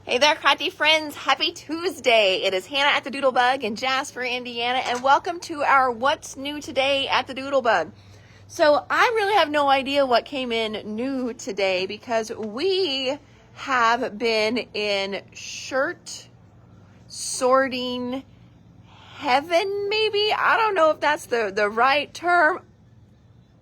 Hey there, crafty friends. Happy Tuesday. It is Hannah at the Doodlebug in Jasper, Indiana, and welcome to our What's New Today at the Doodlebug. So I really have no idea what came in new today because we have been in shirt sorting heaven, maybe? I don't know if that's the right term.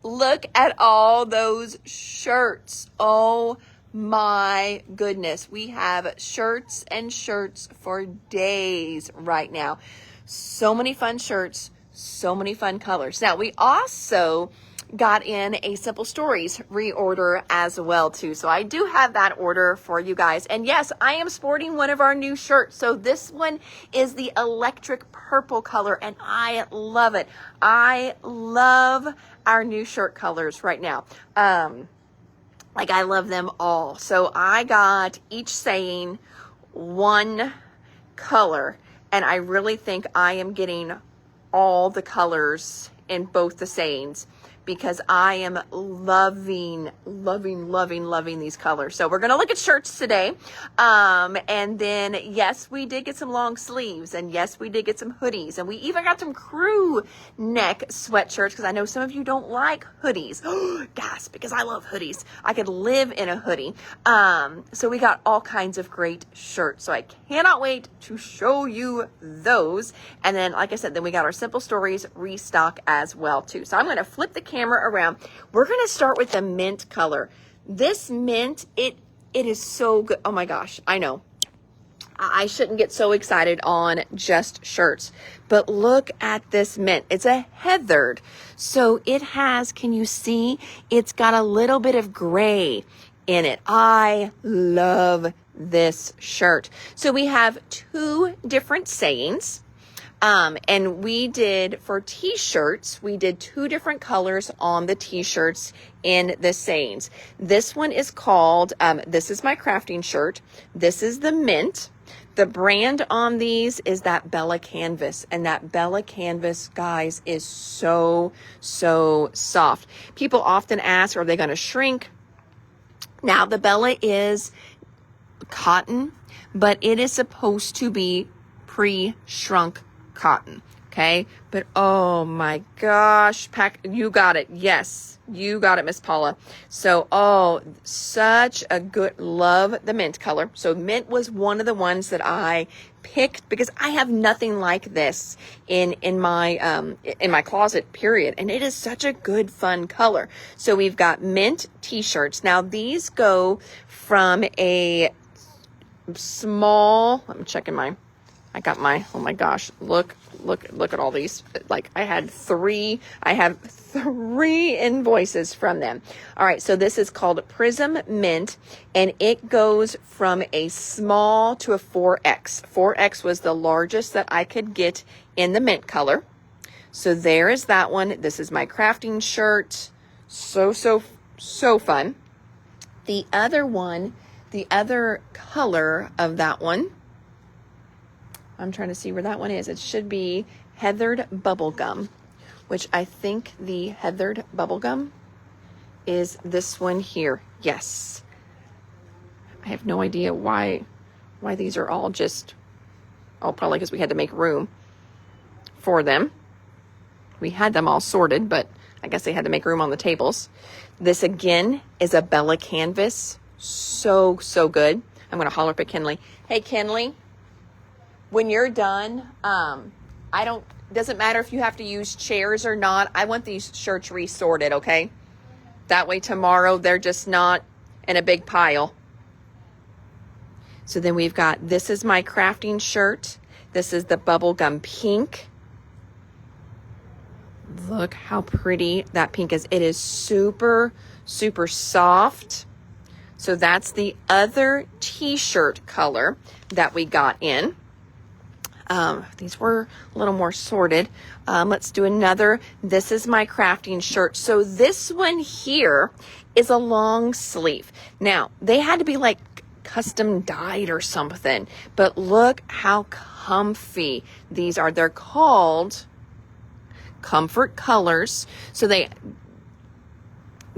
Look at all those shirts. Oh my goodness. We have shirts and shirts for days right now. So many fun shirts, so many fun colors. Now, we also got in a Simple Stories reorder as well too. So I do have that order for you guys. And yes, I am sporting one of our new shirts. So this one is the electric purple color and I love it. I love our new shirt colors right now. I love them all. So I got each saying one color and I really think I am getting all the colors in both the sayings because I am loving these colors. So we're going to look at shirts today. And then, yes, we did get some long sleeves. And yes, we did get some hoodies. And we even got some crew neck sweatshirts because I know some of you don't like hoodies. Gasp, because I love hoodies. I could live in a hoodie. So we got all kinds of great shirts. So I cannot wait to show you those. And then, like I said, then we got our Simple Stories restock as well, too. So I'm going to flip the camera around. We're going to start with the mint color. This mint, it is so good. Oh my gosh, I know. I shouldn't get so excited on just shirts, but look at this mint. It's a heathered. So it has, can you see? It's got a little bit of gray in it. I love this shirt. So we have two different sayings. And we did, for t-shirts, we did two different colors on the t-shirts in the sayings. This one is called, this is my crafting shirt. This is the mint. The brand on these is that Bella Canvas. And that Bella Canvas, guys, is so soft. People often ask, are they going to shrink? Now, the Bella is cotton, but it is supposed to be pre-shrunk cotton, okay? But oh my gosh, you got it. Yes, you got it, Miss Paula. So, such a good, love the mint color. So mint was one of the ones that I picked because I have nothing like this in my closet, period. And it is such a good, fun color. So we've got mint t-shirts. Now these go from a small, I'm checking oh my gosh, look at all these. Like I have three invoices from them. All right. So this is called Prism Mint and it goes from a small to a 4X. 4X was the largest that I could get in the mint color. So there is that one. This is my crafting shirt. So fun. The other one, the other color of that one, I'm trying to see where that one is. It should be Heathered Bubblegum, which I think the Heathered Bubblegum is this one here. Yes. I have no idea why these are all just, probably because we had to make room for them. We had them all sorted, but I guess they had to make room on the tables. This again is a Bella Canvas. So good. I'm going to holler up at Kenley. Hey, Kenley. When you're done, doesn't matter if you have to use chairs or not. I want these shirts resorted, okay? That way tomorrow they're just not in a big pile. So then we've got, this is my crafting shirt. This is the bubblegum pink. Look how pretty that pink is. It is super soft. So that's the other t-shirt color that we got in. These were a little more sorted. Let's do another. This is my crafting shirt. So this one here is a long sleeve. Now, they had to be like custom dyed or something, but look how comfy these are. They're called Comfort Colors. So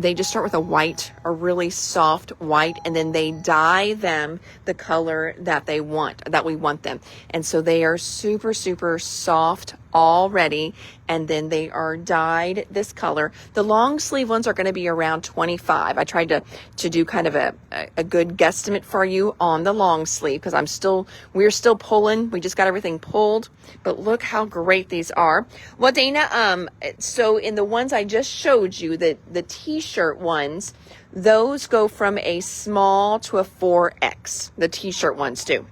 they just start with a white, a really soft white, and then they dye them the color that we want them. And so they are super, super soft already, and then they are dyed this color. The long sleeve ones are going to be around 25. I tried to do kind of a good guesstimate for you on the long sleeve, because we're still pulling. We just got everything pulled, but look how great these are. Well, Dana, so in the ones I just showed you, the t-shirt ones, those go from a small to a 4X. The t-shirt ones do.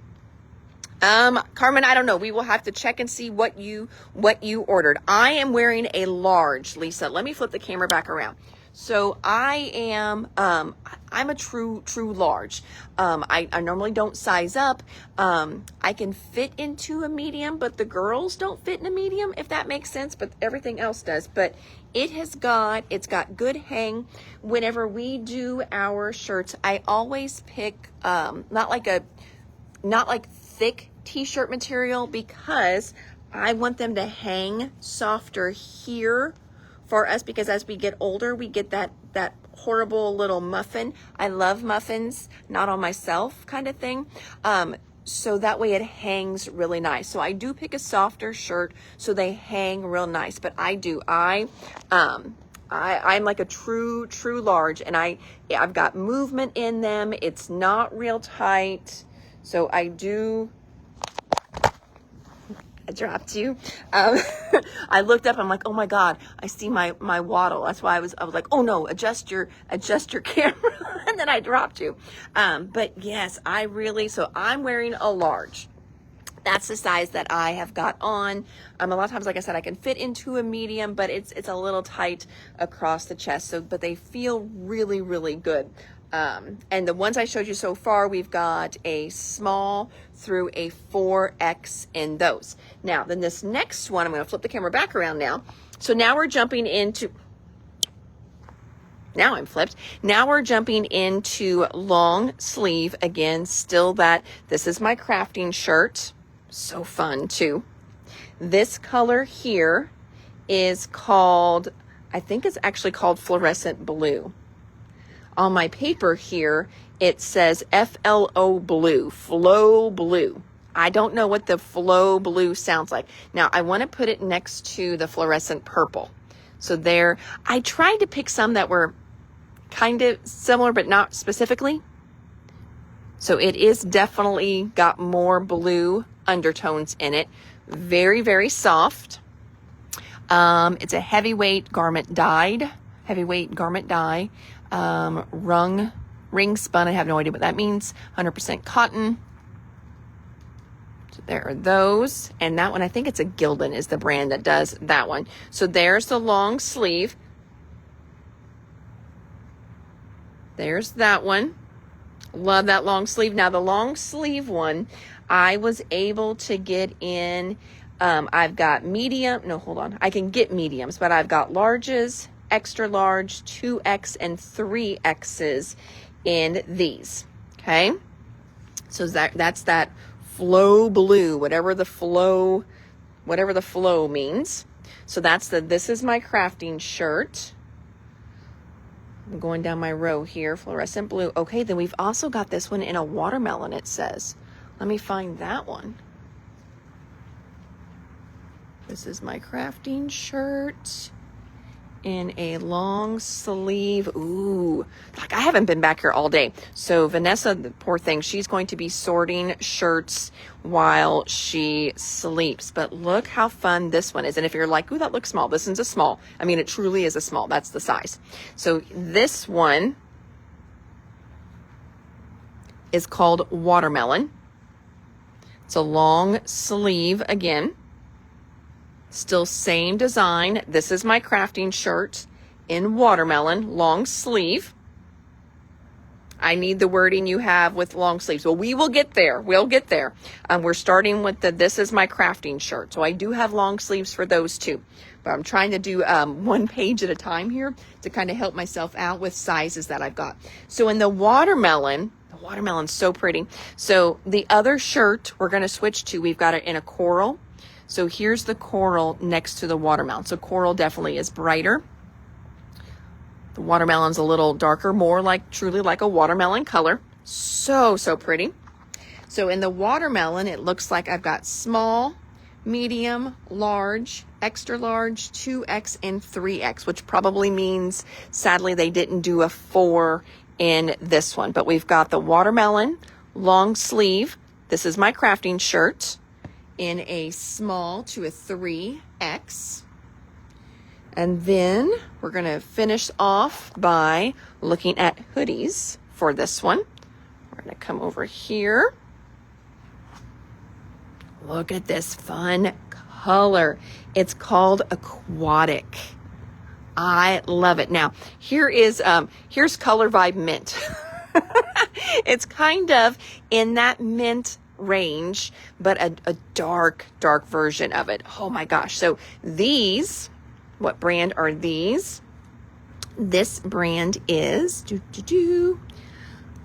Carmen, I don't know. We will have to check and see what you ordered. I am wearing a large, Lisa. Let me flip the camera back around. So I'm a true large. I normally don't size up. I can fit into a medium, but the girls don't fit in a medium, if that makes sense, but everything else does. But it's got good hang. Whenever we do our shirts, I always pick, not like thick t-shirt material, because I want them to hang softer here for us, because as we get older, we get that horrible little muffin. I love muffins, not on myself kind of thing. So that way it hangs really nice. So I do pick a softer shirt so they hang real nice, but I'm like a true large, and I've got movement in them. It's not real tight. So I dropped you. I looked up, I'm like, oh my God, I see my waddle. That's why I was like, oh no, adjust your camera. And then I dropped you. But yes, so I'm wearing a large. That's the size that I have got on. A lot of times, like I said, I can fit into a medium, but it's a little tight across the chest. But they feel really, really good. And the ones I showed you so far, we've got a small through a 4X in those. Now, then this next one, I'm going to flip the camera back around now. So now we're jumping into, now I'm flipped. Now we're jumping into long sleeve again. Still this is my crafting shirt. So fun too. This color here is called, I think it's actually called fluorescent blue. On my paper here, it says FLO blue, flow blue. I don't know what the flow blue sounds like. Now, I want to put it next to the fluorescent purple. So there, I tried to pick some that were kind of similar, but not specifically. So it is definitely got more blue undertones in it. Very, very soft. It's a heavyweight garment dye. Ring spun. I have no idea what that means. 100% cotton. So there are those. And that one, I think it's a Gildan is the brand that does that one. So there's the long sleeve. There's that one. Love that long sleeve. Now the long sleeve one, I was able to get in, I've got medium. No, hold on. I can get mediums, but I've got larges, extra large, 2X and 3X's in these. Okay. So that's that flow blue, whatever the flow means. So this is my crafting shirt. I'm going down my row here, fluorescent blue. Okay, then we've also got this one in a watermelon, it says. Let me find that one. This is my crafting shirt in a long sleeve. Ooh, like I haven't been back here all day. So Vanessa, the poor thing, she's going to be sorting shirts while she sleeps. But look how fun this one is. And if you're like, ooh, that looks small, this one's a small. I mean, it truly is a small. That's the size. So this one is called Watermelon. It's a long sleeve again. Still same design. This is my crafting shirt in watermelon, long sleeve. I need the wording you have with long sleeves. Well, we will get there. We'll get there. We're starting with this is my crafting shirt. So I do have long sleeves for those too. But I'm trying to do one page at a time here to kind of help myself out with sizes that I've got. So in the watermelon's so pretty. So the other shirt we're going to switch to, we've got it in a coral. So here's the coral next to the watermelon. So coral definitely is brighter. The watermelon's a little darker, more like truly like a watermelon color. So pretty. So in the watermelon, it looks like I've got small, medium, large, extra large, 2X, and 3X, which probably means, sadly, they didn't do a 4 in this one. But we've got the watermelon, long sleeve. This is my crafting shirt in a small to a 3X. And then we're going to finish off by looking at hoodies for this one. We're going to come over here. Look at this fun color. It's called Aquatic. I love it. Now, here's Color Vibe Mint. It's kind of in that mint range, but a dark version of it. Oh my gosh. So these, what brand are these? This brand is,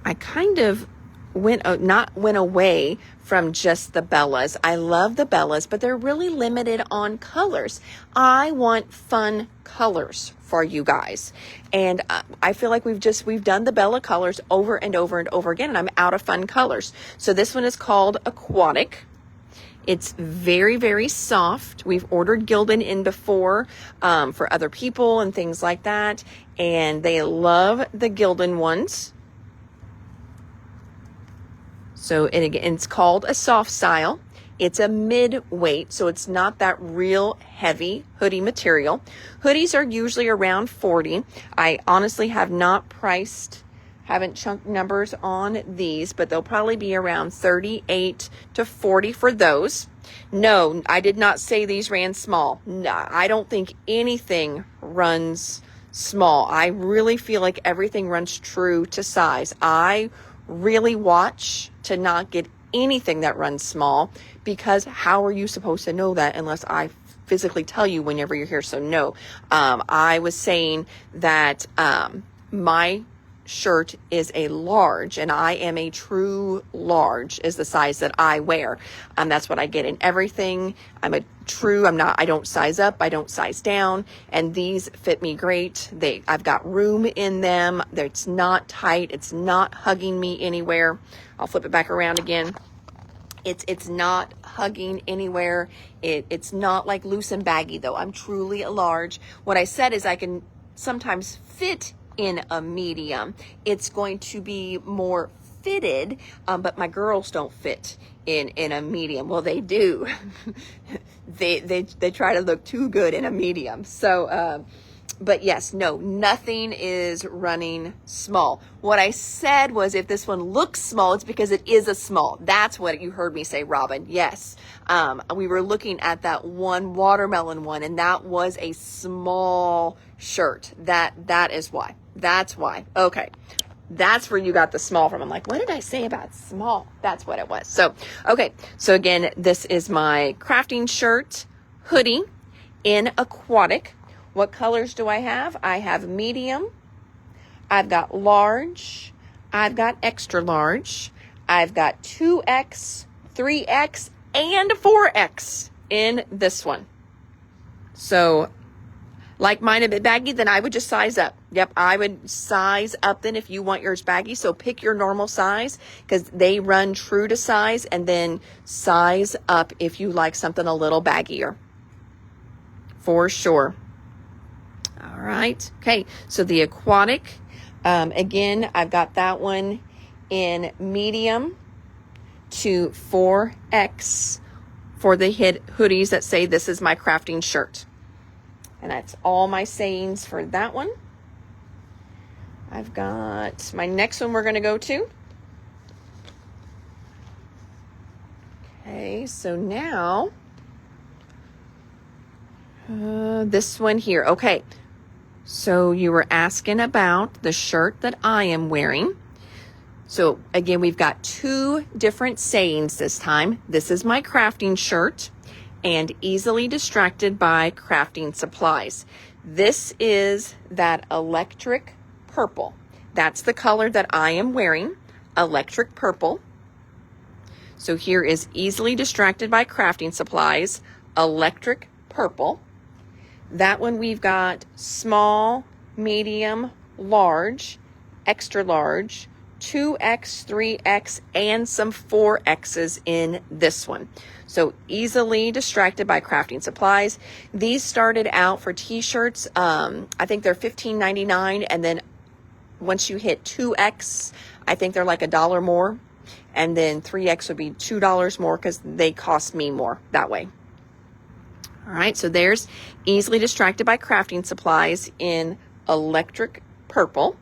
I kind of went away from just the Bellas. I love the Bellas, but they're really limited on colors. I want fun colors for you guys. And I feel like we've done the Bella colors over and over and over again, and I'm out of fun colors. So this one is called Aquatic. It's very soft. We've ordered Gildan in before for other people and things like that, and they love the Gildan ones. So, and again, it's called a soft style. It's a mid-weight, so it's not that real heavy hoodie material. Hoodies are usually around 40. I honestly haven't chunked numbers on these, but they'll probably be around 38 to 40 for those. No, I did not say these ran small. No, I don't think anything runs small. I really feel like everything runs true to size. I really watch to not get anything that runs small, because how are you supposed to know that unless I physically tell you whenever you're here? So no, I was saying that my shirt is a large, and I am a true large is the size that I wear. That's what I get in everything. I don't size up, I don't size down, and these fit me great. I've got room in them. It's not tight. It's not hugging me anywhere. I'll flip it back around again. It's not hugging anywhere. It's not like loose and baggy though. I'm truly a large. What I said is I can sometimes fit in a medium. It's going to be more fitted, but my girls don't fit in a medium. Well, they do. they try to look too good in a medium. So, but yes, no, nothing is running small. What I said was if this one looks small, it's because it is a small. That's what you heard me say, Robin. Yes. We were looking at that one watermelon one, and that was a small shirt. That is why. That's why. Okay. That's where you got the small from. I'm like, what did I say about small? That's what it was. So, okay. So again, this is my crafting shirt hoodie in Aquatic. What colors do I have? I have medium. I've got large. I've got extra large. I've got 2X, 3X, and 4X in this one. So, like mine a bit baggy, then I would just size up. Yep, I would size up then if you want yours baggy. So pick your normal size because they run true to size, and then size up if you like something a little baggier. For sure. All right. Okay, so the Aquatic, again, I've got that one in medium to 4X for the hoodies that say this is my crafting shirt. And that's all my sayings for that one. I've got my next one we're going to go to. Okay, so now this one here. Okay, so you were asking about the shirt that I am wearing. So again, we've got two different sayings this time. This is my crafting shirt and easily distracted by crafting supplies. This is that electric purple. That's the color that I am wearing, electric purple. So here is easily distracted by crafting supplies, electric purple. That one we've got small, medium, large, extra large, 2X, 3X, and some 4Xs in this one. So easily distracted by crafting supplies. These started out for t-shirts. I think they're $15.99, and then once you hit 2X, I think they're like $1 more. And then 3X would be $2 more because they cost me more that way. All right, so there's easily distracted by crafting supplies in electric purple.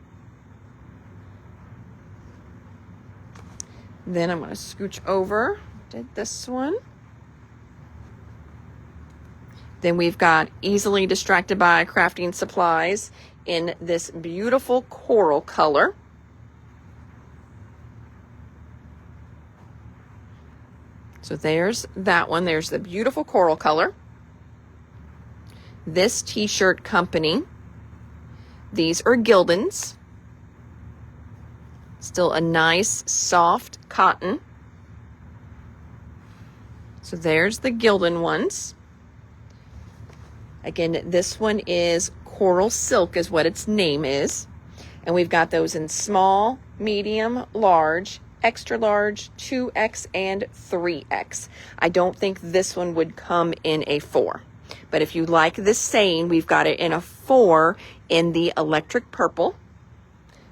Then I'm going to scooch over, did this one. Then we've got easily distracted by crafting supplies in this beautiful coral color. So there's that one. There's the beautiful coral color. This t-shirt company, these are Gildans. Still a nice soft cotton. So there's the Gildan ones. Again, this one is Coral Silk is what its name is. And we've got those in small, medium, large, extra large, 2X, and 3X. I don't think this one would come in a 4. But if you like this saying, we've got it in a 4 in the electric purple.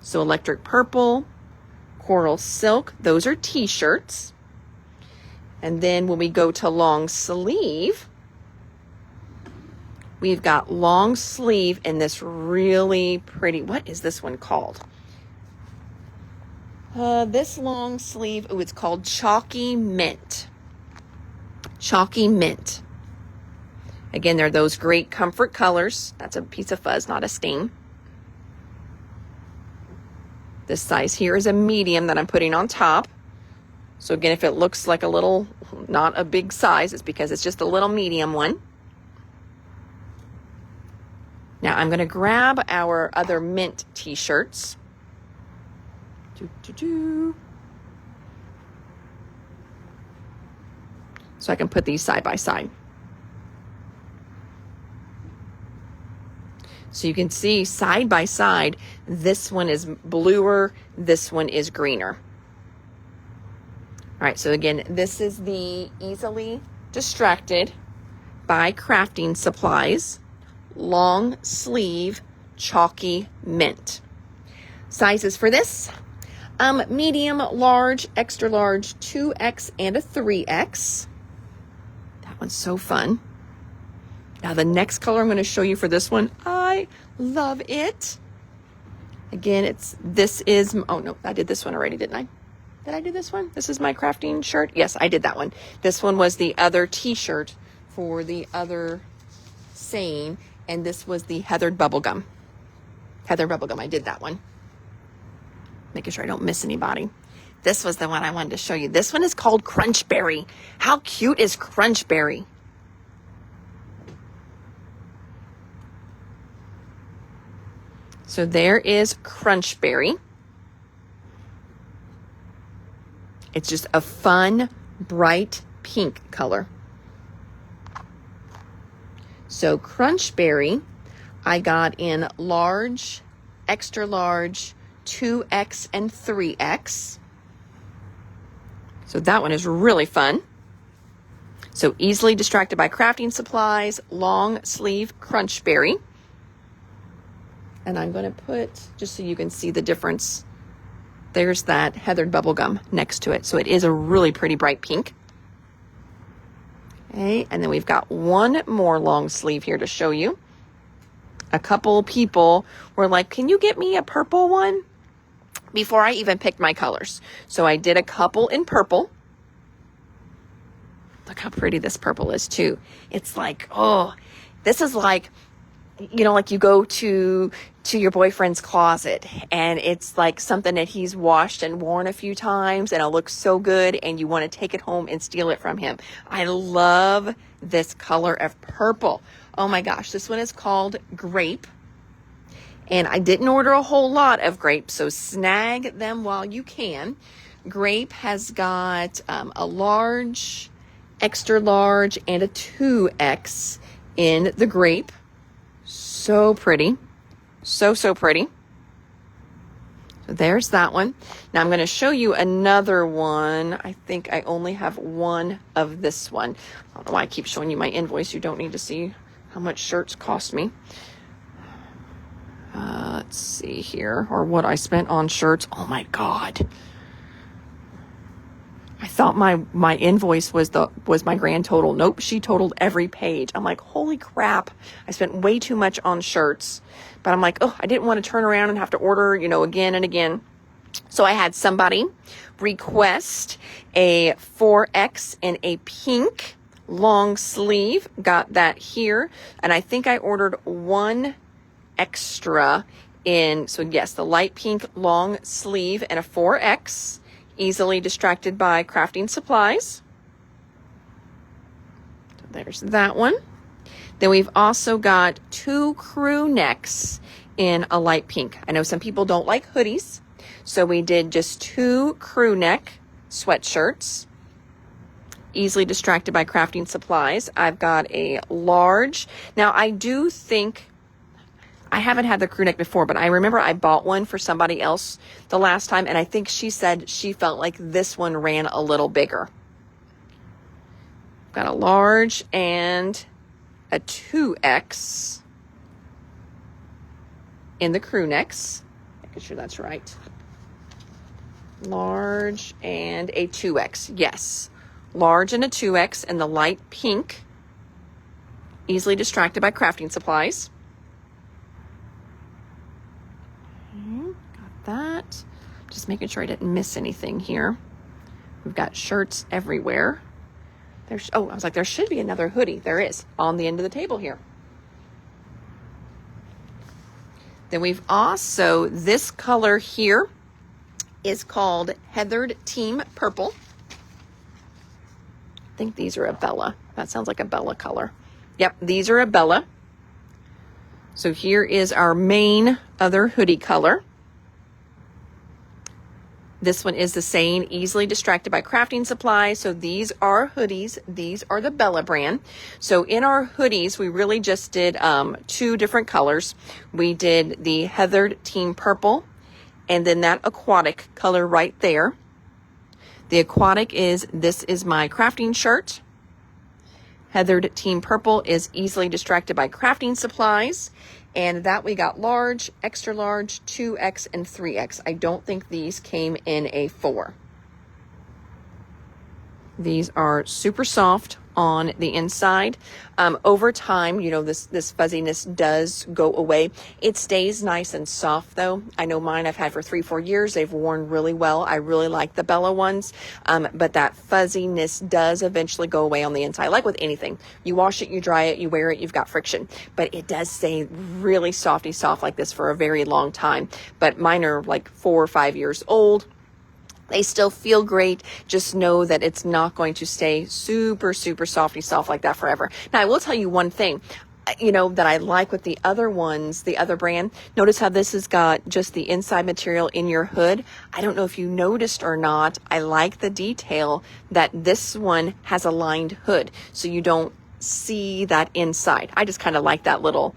So electric purple, Coral Silk, those are t-shirts. And then when we go to long sleeve, we've got long sleeve in this really pretty, what is this one called? This long sleeve, oh, it's called Chalky Mint. Chalky Mint. Again, they're those great comfort colors. That's a piece of fuzz, not a stain. This size here is a medium that I'm putting on top. So again, if it looks like a little, not a big size, it's because it's just a little medium one. Now I'm going to grab our other mint t-shirts. So I can put these side by side. So you can see side by side, this one is bluer, this one is greener. All right, so again, this is the easily distracted by crafting supplies, long sleeve, chalky mint. Sizes for this, medium, large, extra large, 2X, and a 3X. That one's so fun. Now the next color I'm going to show you for this one, I love it. Again, this is, oh no, I did this one already, didn't I? Did I do this one? This is my crafting shirt. Yes, I did that one. This one was the other t-shirt for the other saying, and this was the Heathered Bubblegum. Heathered Bubblegum, I did that one. Making sure I don't miss anybody. This was the one I wanted to show you. This one is called Crunchberry. How cute is Crunchberry? So there is Crunchberry. It's just a fun, bright pink color. So Crunchberry, I got in large, extra large, 2X, and 3X. So that one is really fun. So easily distracted by crafting supplies, long sleeve Crunchberry. And I'm going to put, just so you can see the difference, there's that Heathered Bubblegum next to it. So it is a really pretty bright pink. Okay, and then we've got one more long sleeve here to show you. A couple people were like, can you get me a purple one? Before I even picked my colors. So I did a couple in purple. Look how pretty this purple is too. It's like, oh, this is like, you know, like you go to your boyfriend's closet and it's like something that he's washed and worn a few times and it looks so good and you want to take it home and steal it from him. I love this color of purple. Oh my gosh, this one is called Grape. And I didn't order a whole lot of grape, so snag them while you can. Grape has got a large, extra large, and a 2X in the grape. So pretty. So, so pretty. So there's that one. Now I'm going to show you another one. I think I only have one of this one. I don't know why I keep showing you my invoice. You don't need to see how much shirts cost me. Let's see here, or what I spent on shirts. Oh my God. I thought my invoice was my grand total. Nope, she totaled every page. I'm like, holy crap. I spent way too much on shirts. But I'm like, oh, I didn't want to turn around and have to order, again and again. So I had somebody request a 4X in a pink long sleeve. Got that here. And I think I ordered one extra in, so yes, the light pink long sleeve and a 4X. Easily distracted by crafting supplies. So there's that one. Then we've also got 2 crew necks in a light pink. I know some people don't like hoodies, so we did just 2 crew neck sweatshirts. Easily distracted by crafting supplies. I've got a large. Now I do think, I haven't had the crew neck before, but I remember I bought one for somebody else the last time, and I think she said she felt like this one ran a little bigger. Got a large and a 2X in the crew necks. Making sure that's right. Large and a 2X. Yes. Large and a 2X in the light pink. Easily distracted by crafting supplies. Got that. Just making sure I didn't miss anything here. We've got shirts everywhere. I was like, there should be another hoodie. There is, on the end of the table here. Then we've also, this color here is called Heathered Team Purple. I think these are a Bella. That sounds like a Bella color. Yep, these are a Bella. So here is our main other hoodie color. This one is the same, easily distracted by crafting supplies. So these are hoodies. These are the Bella brand. So in our hoodies, we really just did 2 different colors. We did the Heathered Team Purple and then that aquatic color right there. The aquatic this is my crafting shirt. Heathered Team Purple is easily distracted by crafting supplies. And that we got large, extra large, 2X, and 3X. I don't think these came in a 4. These are super soft on the inside. Over time, this fuzziness does go away. It stays nice and soft though. I know mine I've had for 3-4 years. They've worn really well. I really like the Bella ones. But that fuzziness does eventually go away on the inside. Like with anything, you wash it, you dry it, you wear it, you've got friction, but it does stay really softy soft like this for a very long time. But mine are like 4 or 5 years old. They still feel great. Just know that it's not going to stay super, super softy soft like that forever. Now, I will tell you one thing, that I like with the other ones, the other brand. Notice how this has got just the inside material in your hood. I don't know if you noticed or not. I like the detail that this one has a lined hood, so you don't see that inside. I just kind of like that little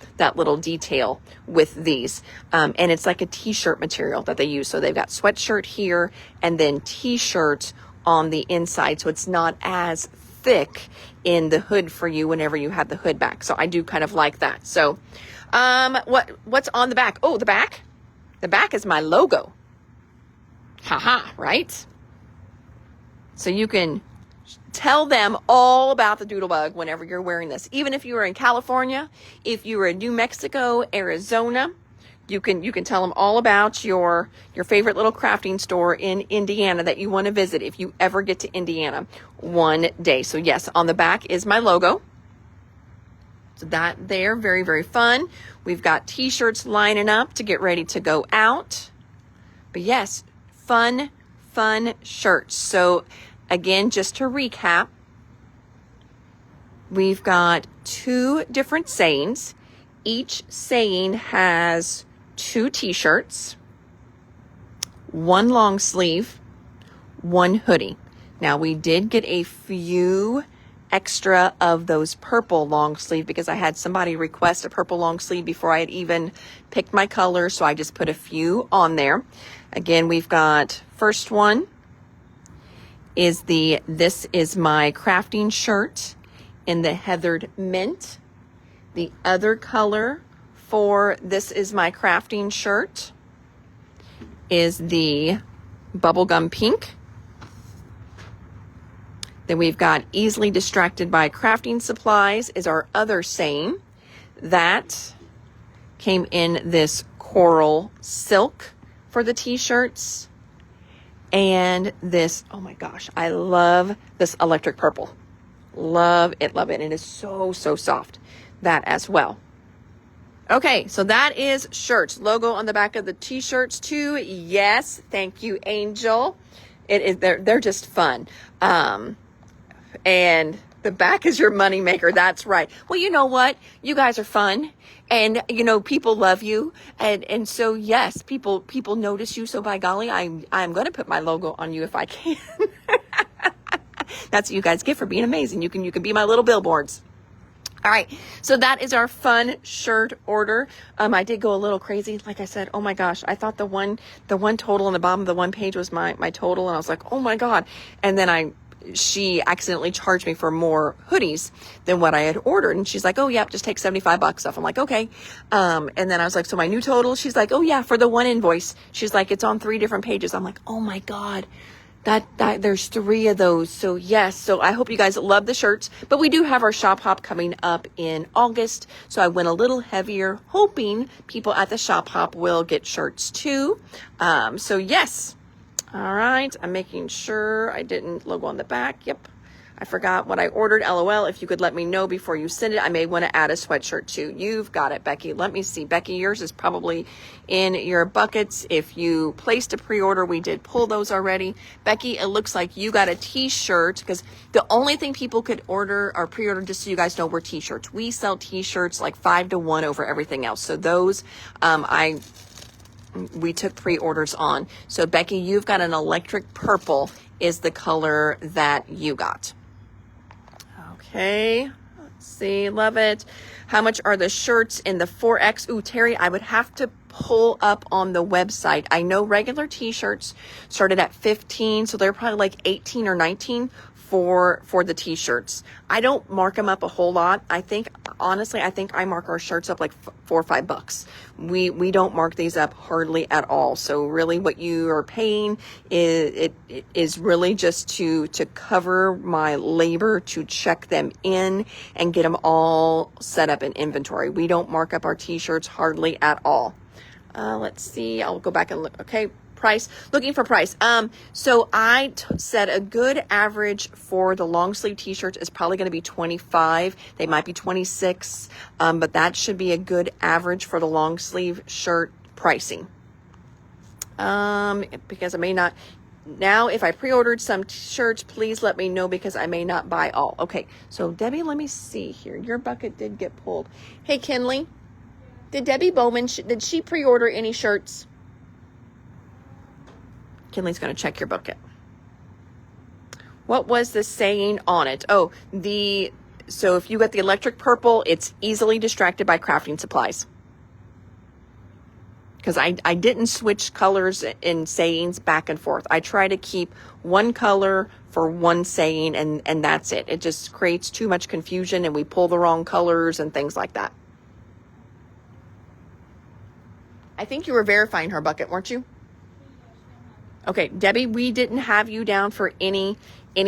detail with these. And it's like a t-shirt material that they use. So they've got sweatshirt here and then t-shirt on the inside. So it's not as thick in the hood for you whenever you have the hood back. So I do kind of like that. So, what's on the back? Oh, the back is my logo. Haha, right? So you can tell them all about the Doodlebug whenever you're wearing this. Even if you are in California, if you are in New Mexico, Arizona, you can tell them all about your favorite little crafting store in Indiana that you want to visit if you ever get to Indiana one day. So yes, on the back is my logo. So that there, very, very fun. We've got t-shirts lining up to get ready to go out. But yes, fun shirts. So again, just to recap, we've got 2 different sayings. Each saying has 2 t-shirts, 1 long sleeve, 1 hoodie. Now we did get a few extra of those purple long sleeve because I had somebody request a purple long sleeve before I had even picked my color. So I just put a few on there. Again, we've got first one is this is my crafting shirt in the heathered mint. The other color for this is my crafting shirt is the bubblegum pink. Then we've got easily distracted by crafting supplies is our other saying. That came in this coral silk for the t-shirts. And this, oh my gosh, I love this electric purple. Love it, love it. It is so, so soft. That as well. Okay, so that is shirts. Logo on the back of the t-shirts too. Yes, thank you, Angel. It is, they're just fun. And the back is your money maker. That's right. Well, you know what? You guys are fun. And, you know, people love you. And so, yes, people notice you. So by golly, I'm going to put my logo on you if I can. That's what you guys get for being amazing. You can be my little billboards. All right. So that is our fun shirt order. I did go a little crazy. Like I said, oh my gosh, I thought the one total on the bottom of the one page was my total. And I was like, oh my God. And then she accidentally charged me for more hoodies than what I had ordered. And she's like, oh, yeah, just take $75 off. I'm like, okay. And then I was like, so my new total, she's like, oh yeah, for the one invoice. She's like, it's on 3 different pages. I'm like, oh my God, that there's 3 of those. So yes. So I hope you guys love the shirts, but we do have our shop hop coming up in August. So I went a little heavier, hoping people at the shop hop will get shirts too. So yes. All right, I'm making sure I didn't logo on the back. Yep, I forgot what I ordered. LOL, if you could let me know before you send it. I may want to add a sweatshirt too. You've got it, Becky. Let me see. Becky, yours is probably in your buckets. If you placed a pre-order, we did pull those already. Becky, it looks like you got a t-shirt because the only thing people could order or pre-order, just so you guys know, were t-shirts. We sell t-shirts like 5 to 1 over everything else. So those, we took pre-orders on. So Becky, you've got an electric purple is the color that you got. Okay, let's see, love it. How much are the shirts in the 4X? Ooh, Terry, I would have to pull up on the website. I know regular t-shirts started at 15, so they're probably like 18 or 19 for the t-shirts. I don't mark them up a whole lot. I think, honestly, I mark our shirts up like $4 or $5. We don't mark these up hardly at all. So really what you are paying is really just to cover my labor to check them in and get them all set up in inventory. We don't mark up our t-shirts hardly at all. Let's see. I'll go back and look. Okay. Price, looking for price. So I said a good average for the long sleeve t-shirts is probably going to be 25. They might be 26, but that should be a good average for the long sleeve shirt pricing. Because I may not, now if I pre-ordered some shirts, please let me know because I may not buy all. Okay, so Debbie, let me see here. Your bucket did get pulled. Hey, Kinley, did Debbie Bowman, did she pre-order any shirts? Kinley's going to check your bucket. What was the saying on it? Oh, so if you got the electric purple, it's easily distracted by crafting supplies. Because I didn't switch colors in sayings back and forth. I try to keep one color for one saying and that's it. It just creates too much confusion and we pull the wrong colors and things like that. I think you were verifying her bucket, weren't you? Okay, Debbie, we didn't have you down for any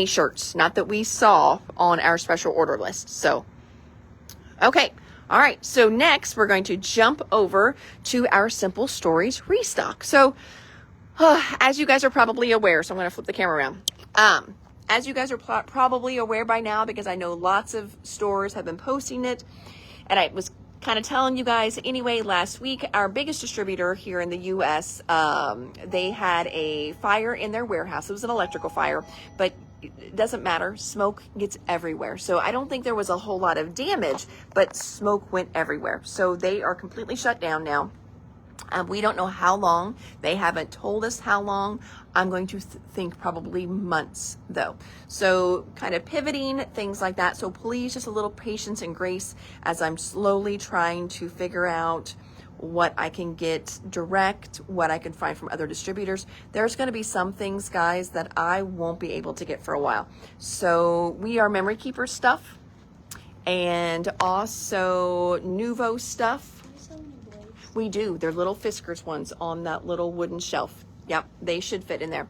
shirts, not that we saw on our special order list. So, okay. All right. So next we're going to jump over to our Simple Stories restock. So, as you guys are probably aware, so I'm going to flip the camera around. As you guys are probably aware by now, because I know lots of stores have been posting it, and I was kind of telling you guys anyway, last week, our biggest distributor here in the U.S., they had a fire in their warehouse. It was an electrical fire, but it doesn't matter. Smoke gets everywhere. So I don't think there was a whole lot of damage, but smoke went everywhere. So they are completely shut down now. We don't know how long. They haven't told us how long. I'm going to think probably months though. So kind of pivoting, things like that. So please just a little patience and grace as I'm slowly trying to figure out what I can get direct, what I can find from other distributors. There's going to be some things, guys, that I won't be able to get for a while. So we are Memory Keeper stuff and also Nuvo stuff. We do. They're little Fiskars ones on that little wooden shelf. Yep, they should fit in there.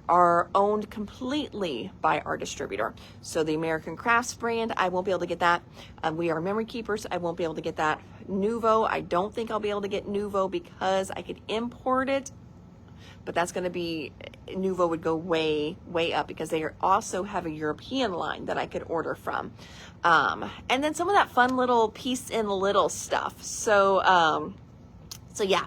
Are owned completely by our distributor. So the American Crafts brand, I won't be able to get that. We are Memory Keepers. I won't be able to get that. Nuvo, I don't think I'll be able to get Nuvo because I could import it. But that's going to be, Nuvo would go way, way up because they also have a European line that I could order from. And then some of that fun little piece in little stuff. So yeah.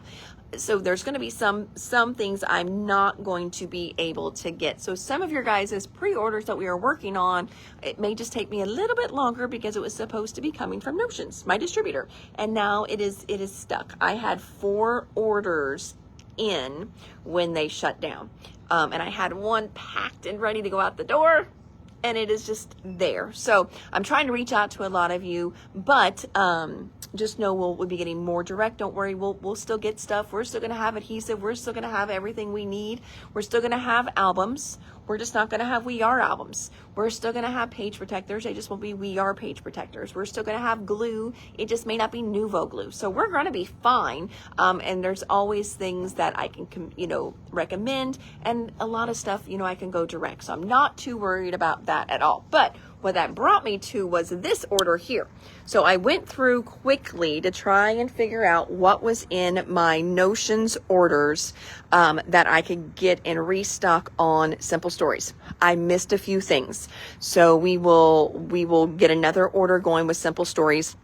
So there's going to be some things I'm not going to be able to get. So some of your guys' pre-orders that we are working on, it may just take me a little bit longer because it was supposed to be coming from Notions, my distributor. And now it is stuck. I had 4 orders in when they shut down. And I had one packed and ready to go out the door, and it is just there. So I'm trying to reach out to a lot of you, but just know we'll be getting more direct. Don't worry, we'll still get stuff. We're still going to have adhesive. We're still going to have everything we need. We're still going to have albums. We're just not going to have We Are albums. We're still going to have page protectors. They just won't be We Are page protectors. We're still going to have glue. It just may not be Nuvo glue. So we're going to be fine. And there's always things that I can, recommend. And a lot of stuff, I can go direct. So I'm not too worried about that at all. But what that brought me to was this order here. So I went through quickly to try and figure out what was in my Notions orders that I could get and restock on Simple Stories. I missed a few things. So we will get another order going with Simple Stories.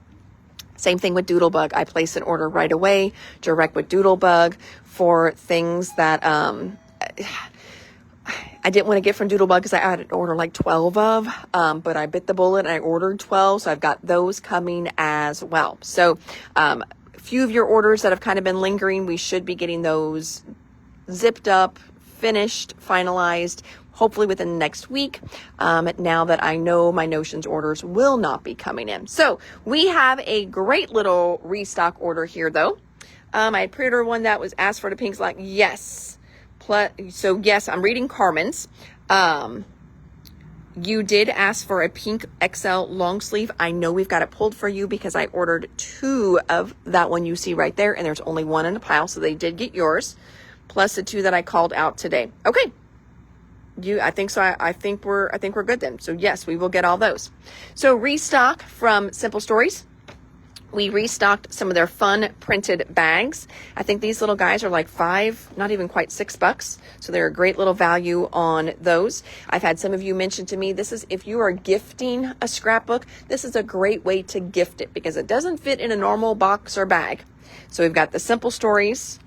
Same thing with Doodlebug. I placed an order right away, direct with Doodlebug for things that I didn't want to get from Doodlebug because I had to order like 12 of, but I bit the bullet and I ordered 12. So I've got those coming as well. So a few of your orders that have kind of been lingering, we should be getting those zipped up, finished, finalized, hopefully within the next week. Now that I know my Notions orders will not be coming in. So we have a great little restock order here though. I pre-ordered one that was asked for the pinks, like, yes. So yes, I'm reading Carmen's. You did ask for a pink XL long sleeve. I know we've got it pulled for you because I ordered 2 of that one you see right there, and there's only 1 in the pile, so they did get yours, plus the 2 that I called out today. Okay, I think so. I think we're good then. So yes, we will get all those. So restock from Simple Stories. We restocked some of their fun printed bags. I think these little guys are like $5, not even quite $6. So they're a great little value on those. I've had some of you mention to me, this is, if you are gifting a scrapbook, this is a great way to gift it because it doesn't fit in a normal box or bag. So we've got the Simple Stories,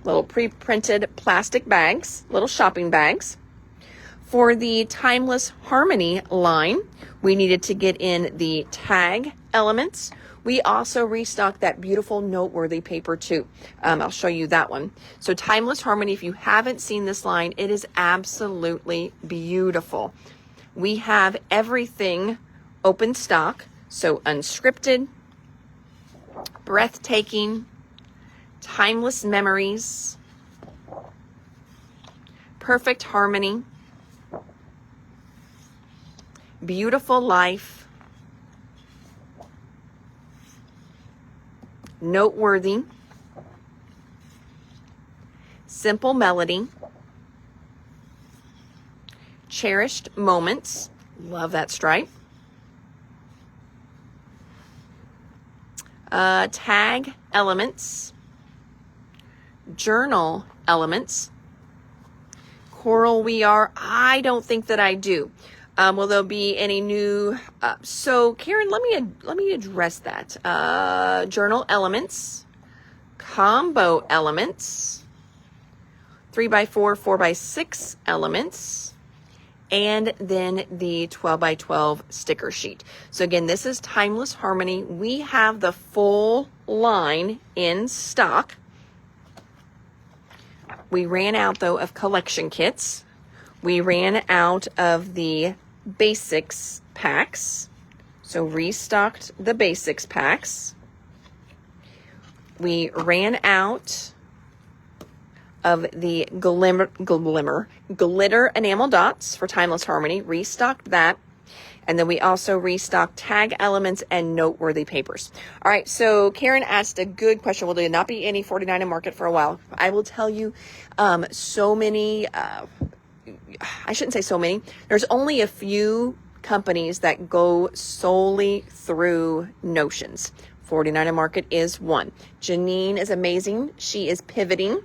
little pre-printed plastic bags, little shopping bags. For the Timeless Harmony line, we needed to get in the tag elements. We also restocked that beautiful Noteworthy paper too. I'll show you that one. So Timeless Harmony, if you haven't seen this line, it is absolutely beautiful. We have everything open stock. So unscripted, breathtaking, timeless memories, perfect harmony, beautiful life, noteworthy, simple melody, cherished moments, love that stripe, tag elements, journal elements, coral we are, I don't think that I do. Will there be any new, so Karen, let me address that. Journal elements, combo elements, 3x4, 4x6 elements, and then the 12 by 12 sticker sheet. So again, this is Timeless Harmony. We have the full line in stock. We ran out though of collection kits. We ran out of the basics packs. So restocked the basics packs. We ran out of the glitter enamel dots for Timeless Harmony, restocked that. And then we also restocked tag elements and noteworthy papers. All right, so Karen asked a good question. Will there not be any 49 in market for a while? I will tell you, so many, I shouldn't say so many. There's only a few companies that go solely through Notions. 49 in market is one. Janine is amazing. She is pivoting.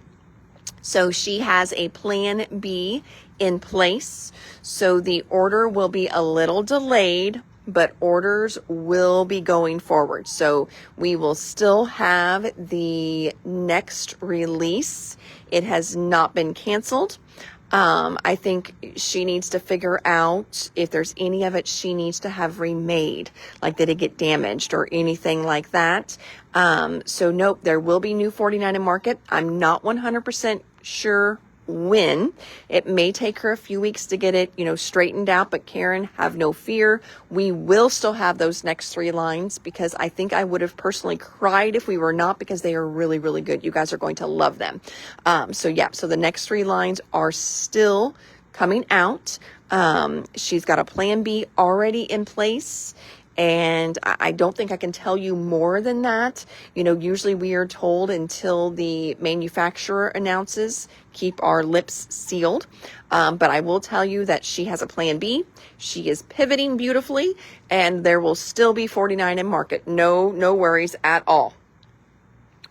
So she has a plan B in place. So the order will be a little delayed, but orders will be going forward. So we will still have the next release. It has not been canceled. I think she needs to figure out if there's any of it she needs to have remade, like did it get damaged or anything like that. So nope, there will be new 49 in market. I'm not 100% sure when. It may take her a few weeks to get it, straightened out, but Karen, have no fear. We will still have those next 3 lines because I think I would have personally cried if we were not, because they are really, really good. You guys are going to love them. So the next 3 lines are still coming out. She's got a plan B already in place. And I don't think I can tell you more than that. Usually we are told until the manufacturer announces, keep our lips sealed. But I will tell you that she has a plan B. She is pivoting beautifully, and there will still be 49 in market. No worries at all.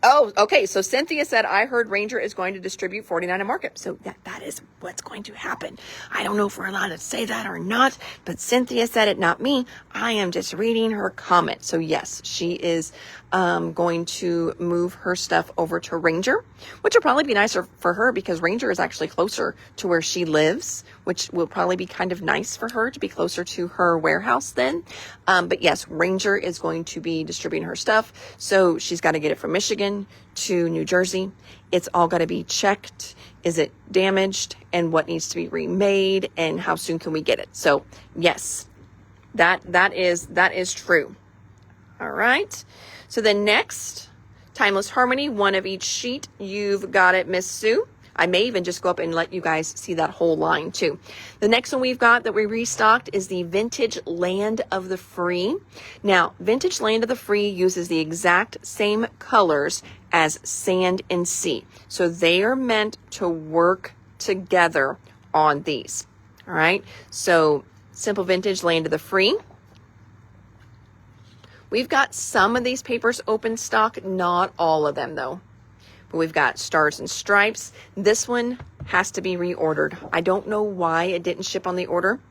Oh, okay. So Cynthia said, I heard Ranger is going to distribute 49 in market. So that is what's going to happen. I don't know if we're allowed to say that or not, but Cynthia said it, not me. I am just reading her comment. So yes, she is going to move her stuff over to Ranger, which will probably be nicer for her because Ranger is actually closer to where she lives, which will probably be kind of nice for her to be closer to her warehouse then. But yes, Ranger is going to be distributing her stuff. So she's got to get it from Michigan to New Jersey. It's all got to be checked. Is it damaged and what needs to be remade and how soon can we get it? So yes, that is true. All right. So the next, Timeless Harmony, one of each sheet. You've got it, Miss Sue. I may even just go up and let you guys see that whole line too. The next one we've got that we restocked is the Vintage Land of the Free. Now, Vintage Land of the Free uses the exact same colors as Sand and Sea. So they are meant to work together on these. All right. So Simple Vintage Land of the Free. We've got some of these papers open stock, not all of them though. But we've got Stars and Stripes. This one has to be reordered. I don't know why it didn't ship on the order.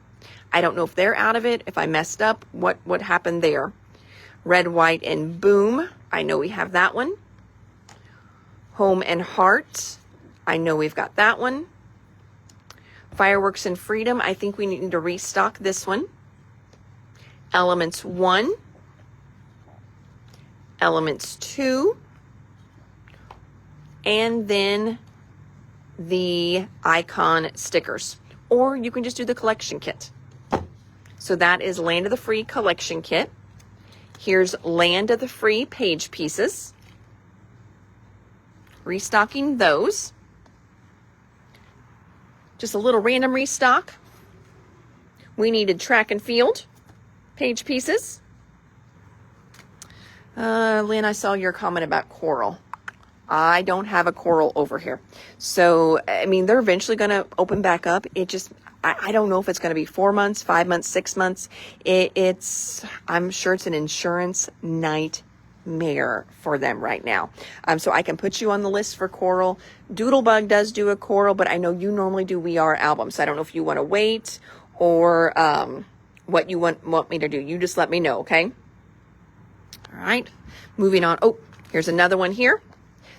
I don't know if they're out of it, if I messed up, what happened there. Red, White, and Boom. I know we have that one. Home and Heart. I know we've got that one. Fireworks and Freedom. I think we need to restock this one. Elements 1. Elements 2. And then the icon stickers. Or you can just do the collection kit. So that is Land of the Free collection kit. Here's Land of the Free page pieces. Restocking those. Just a little random restock. We needed Track and Field page pieces. Lynn, I saw your comment about coral. I don't have a coral over here. So, I mean, they're eventually going to open back up. It just, I don't know if it's going to be 4 months, 5 months, 6 months. I'm sure it's an insurance nightmare for them right now. So I can put you on the list for coral. Doodlebug does do a coral, but I know you normally do We Are albums. So I don't know if you want to wait or what you want me to do. You just let me know, okay? All right, moving on. Oh, here's another one here.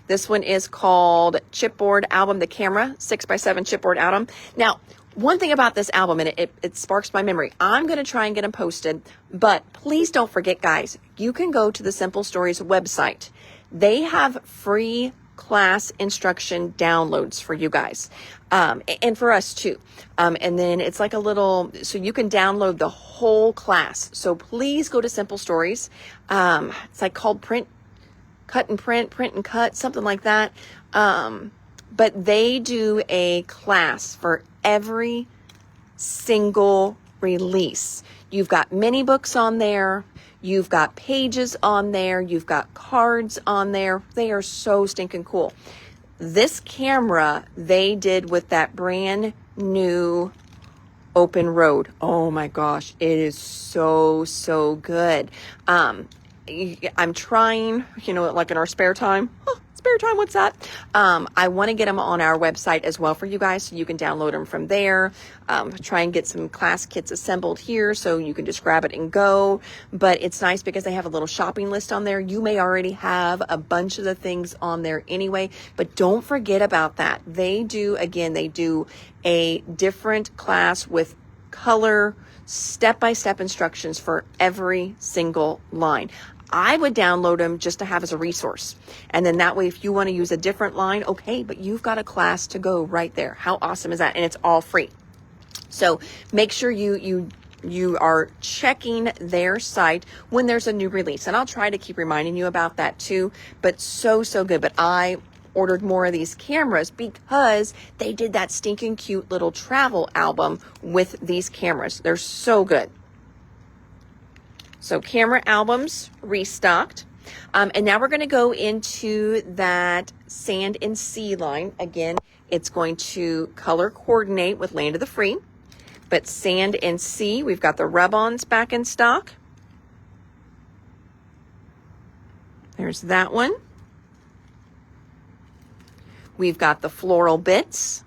This one is called Chipboard Album, the Camera 6x7 Chipboard Album. Now, one thing about this album, and it sparks my memory, I'm going to try and get them posted, but please don't forget, guys, you can go to the Simple Stories website. They have free class instruction downloads for you guys, and for us too. And then it's like a little, so you can download the whole class. So please go to Simple Stories. It's like called Cut and Print and Cut, something like that. But they do a class for every single release. You've got mini books on there. You've got pages on there. You've got cards on there. They are so stinking cool. This camera they did with that brand new Open Road. Oh my gosh, it is so good. I'm trying, like in our spare time. What's that? I want to get them on our website as well for you guys, so you can download them from there. Try and get some class kits assembled here so you can just grab it and go. But it's nice because they have a little shopping list on there. You may already have a bunch of the things on there anyway, but don't forget about that. They do a different class with color, step-by-step instructions for every single line. I would download them just to have as a resource. And then that way, if you want to use a different line, okay, but you've got a class to go right there. How awesome is that? And it's all free. So make sure you are checking their site when there's a new release. And I'll try to keep reminding you about that too. But so good. But I ordered more of these cameras because they did that stinking cute little travel album with these cameras. They're so good. So camera albums restocked. And now we're going to go into that Sand and Sea line. Again, it's going to color coordinate with Land of the Free. But Sand and Sea, we've got the rub-ons back in stock. There's that one. We've got the Floral Bits.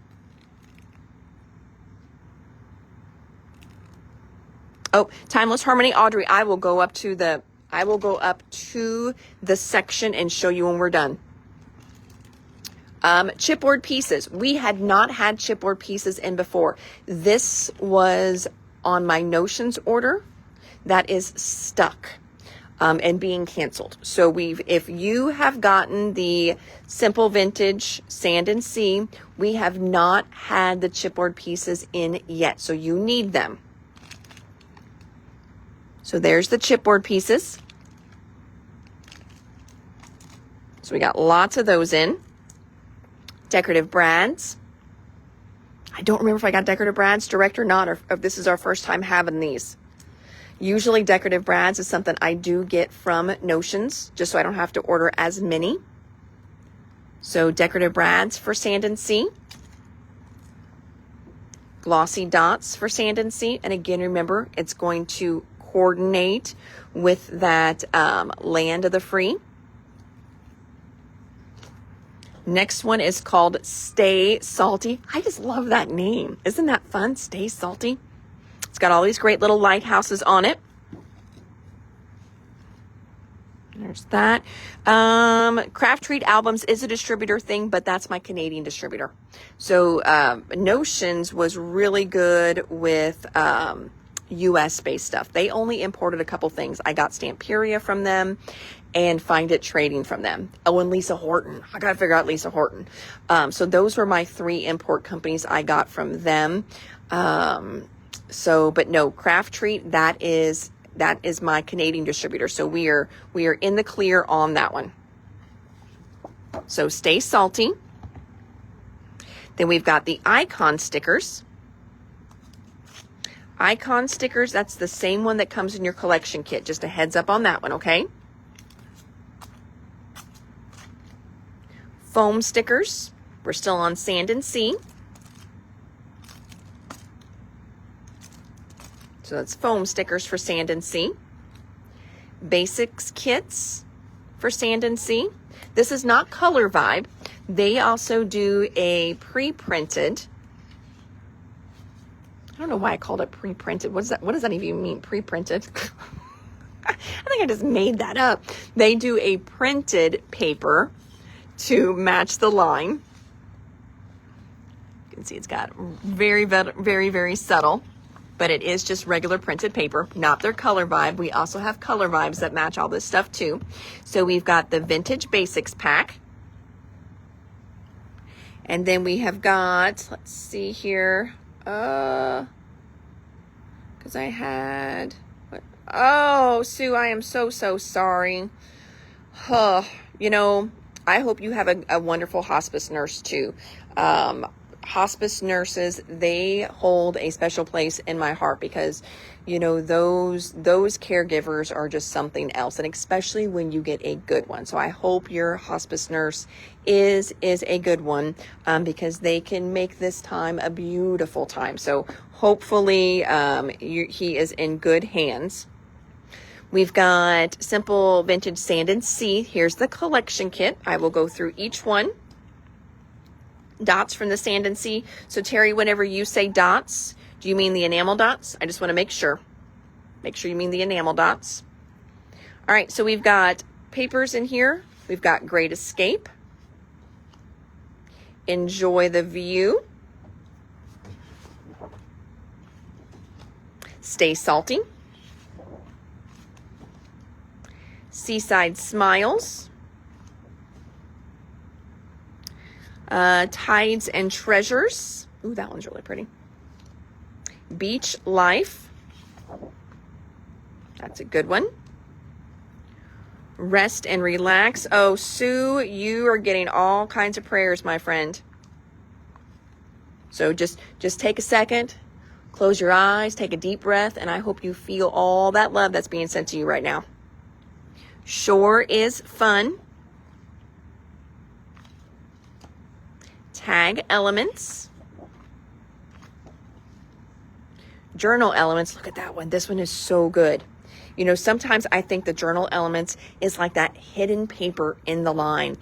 Oh, Timeless Harmony, Audrey, I will go up to the section and show you when we're done. Chipboard pieces. We had not had chipboard pieces in before. This was on my Notions order that is stuck and being canceled. So if you have gotten the Simple Vintage Sand and Sea, we have not had the chipboard pieces in yet. So you need them. So there's the chipboard pieces. So we got lots of those in. Decorative brads. I don't remember if I got decorative brads direct or not, or if this is our first time having these. Usually decorative brads is something I do get from Notions, just so I don't have to order as many. So decorative brads for Sand and Sea. Glossy dots for Sand and Sea. And again, remember, it's going to coordinate with that Land of the Free. Next one is called Stay Salty. I just love that name. Isn't that fun? Stay Salty. It's got all these great little lighthouses on it. There's that. Craft Treat Albums is a distributor thing, but that's my Canadian distributor. So Notions was really good with US-based stuff. They only imported a couple things. I got Stamperia from them and Find It Trading from them. Oh, and Lisa Horton. I got to figure out Lisa Horton. So those were my 3 import companies I got from them. But no, Craft Treat, that is my Canadian distributor. So we are in the clear on that one. So Stay Salty. Then we've got the Icon stickers. Icon stickers, that's the same one that comes in your collection kit. Just a heads up on that one, okay? Foam stickers. We're still on Sand and Sea. So that's foam stickers for Sand and Sea. Basics kits for Sand and Sea. This is not Color Vibe. They also do a pre-printed. I don't know why I called it pre-printed. What does that even mean, pre-printed? I think I just made that up. They do a printed paper to match the line. can see it's got very, very subtle, but it is just regular printed paper, not their Color Vibe. We also have Color Vibes that match all this stuff too. So we've got the Vintage Basics pack. And then we have got, let's see here, because I had, what? Oh, Sue, I am so sorry. You know, I hope you have a wonderful hospice nurse too. Hospice nurses, they hold a special place in my heart because, you know, those caregivers are just something else, and especially when you get a good one. So I hope your hospice nurse is a good one, because they can make this time a beautiful time. So hopefully he is in good hands. We've got Simple Vintage Sand and Sea. Here's the collection kit. I will go through each one. Dots from the Sand and Sea. So Terry, whenever you say dots, do you mean the enamel dots? I just want to make sure. Make sure you mean the enamel dots. All right, so we've got papers in here. We've got Great Escape. Enjoy the View. Stay Salty. Seaside Smiles. Tides and Treasures. Ooh, that one's really pretty. Beach Life. That's a good one. Rest and Relax. Oh, Sue, you are getting all kinds of prayers, my friend. So just take a second, close your eyes, take a deep breath, and I hope you feel all that love that's being sent to you right now. Shore is Fun. Tag Elements. Journal Elements. Look at that one. This one is so good. You know, sometimes I think the Journal Elements is like that hidden paper in the line,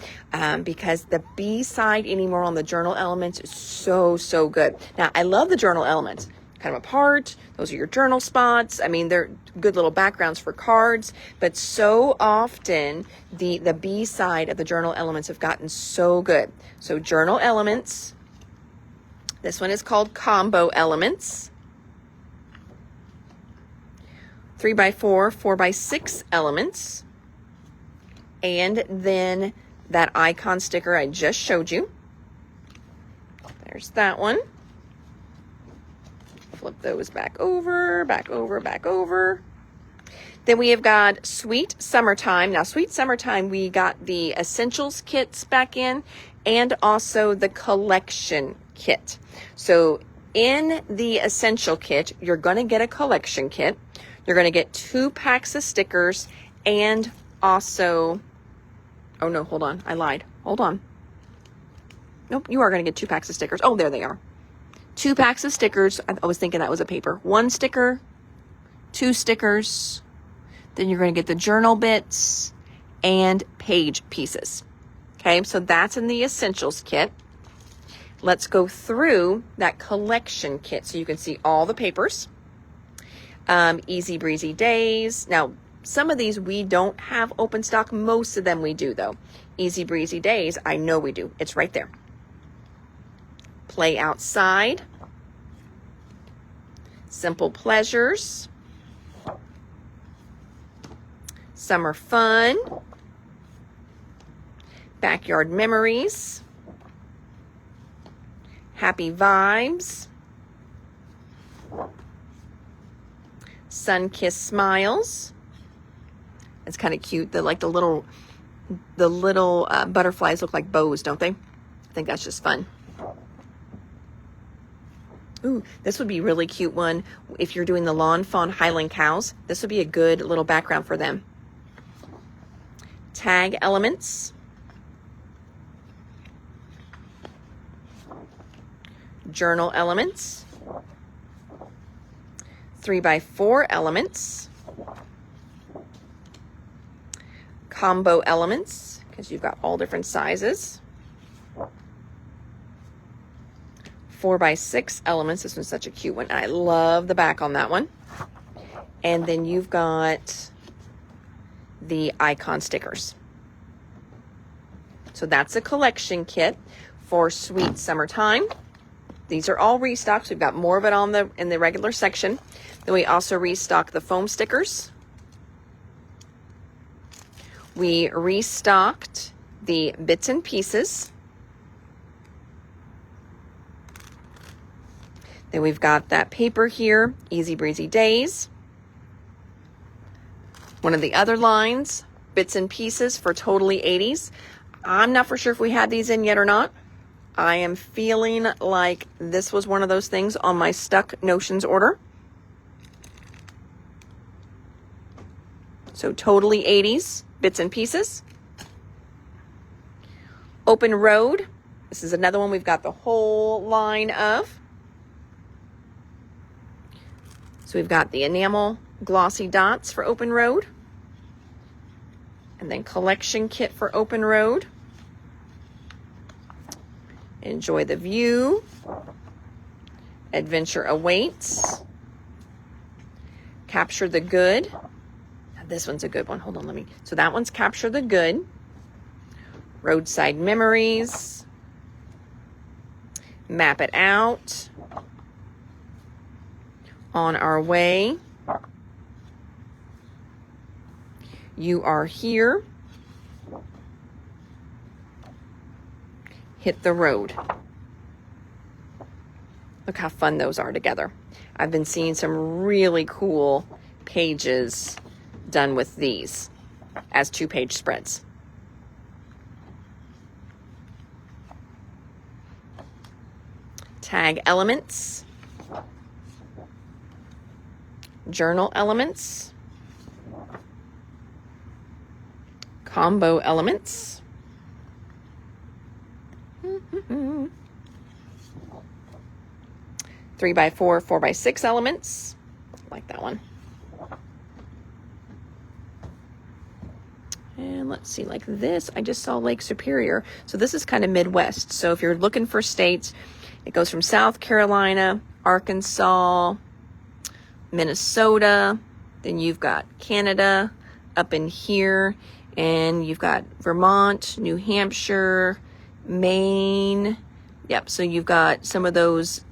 because the B side anymore on the Journal Elements is so good. Now, I love the Journal Elements. Kind of apart. Those are your journal spots. I mean, they're good little backgrounds for cards, but so often the B side of the Journal Elements have gotten so good. So Journal Elements. This one is called Combo Elements. 3x4, 4x6 elements. And then that icon sticker I just showed you. There's that one. Flip those back over, back over, back over. Then we have got Sweet Summertime. Now, Sweet Summertime, we got the Essentials kits back in and also the collection kit. So in the Essential kit, you're going to get a collection kit. You're going to get 2 packs of stickers and also, oh no, hold on. I lied. Hold on. Nope, you are going to get 2 packs of stickers. Oh, there they are. 2 packs of stickers. I was thinking that was a paper. 1 sticker, 2 stickers. Then you're going to get the journal bits and page pieces. Okay, so that's in the Essentials kit. Let's go through that collection kit so you can see all the papers. Easy Breezy Days. Now, some of these we don't have open stock. Most of them we do, though. Easy Breezy Days, I know we do. It's right there. Play Outside. Simple Pleasures. Summer Fun. Backyard Memories. Happy Vibes. Sun-Kissed Smiles. It's kind of cute. The little butterflies look like bows, don't they? I think that's just fun. Ooh, this would be a really cute one if you're doing the Lawn Fawn Highland cows. This would be a good little background for them. Tag Elements. Journal Elements. 3x4 elements. Combo Elements, because you've got all different sizes. 4x6 elements. This one's such a cute one. I love the back on that one. And then you've got the icon stickers. So that's a collection kit for Sweet Summertime. These are all restocks. We've got more of it in the regular section. Then we also restock the foam stickers. We restocked the bits and pieces. Then we've got that paper here, Easy Breezy Days. One of the other lines, bits and pieces for Totally 80s. I'm not for sure if we had these in yet or not. I am feeling like this was one of those things on my Stuck Notions order. So Totally 80s, bits and pieces. Open Road. This is another one we've got the whole line of. So we've got the enamel glossy dots for Open Road. And then collection kit for Open Road. Enjoy the View. Adventure Awaits. Capture the Good. Now this one's a good one. Hold on, so that one's Capture the Good. Roadside Memories. Map It Out. On Our Way. You Are Here. Hit the Road. Look how fun those are together. I've been seeing some really cool pages done with these as 2-page spreads. Tag elements. Journal elements. Combo elements. 3x4, 4x6 elements. Like that one. And let's see, like this, I just saw Lake Superior. So this is kind of Midwest. So if you're looking for states, it goes from South Carolina, Arkansas, Minnesota, then you've got Canada up in here, and you've got Vermont, New Hampshire, Maine. Yep, so you've got some of those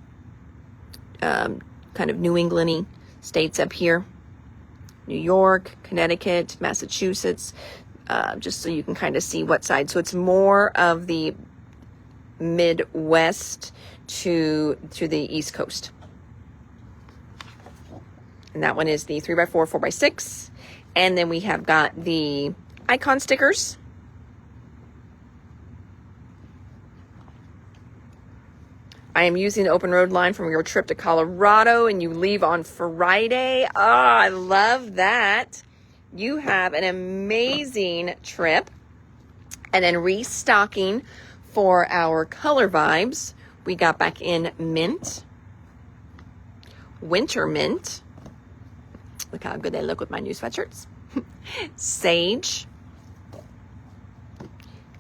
kind of New England-y states up here. New York, Connecticut, Massachusetts, just so you can kind of see what side. So it's more of the Midwest to the East Coast. And that one is the 3x4, 4x6. And then we have got the icon stickers. I am using the Open Road line from your trip to Colorado, and you leave on Friday. Oh, I love that. You have an amazing trip. And then restocking for our color vibes, we got back in mint, winter mint. Look how good they look with my new sweatshirts. Sage,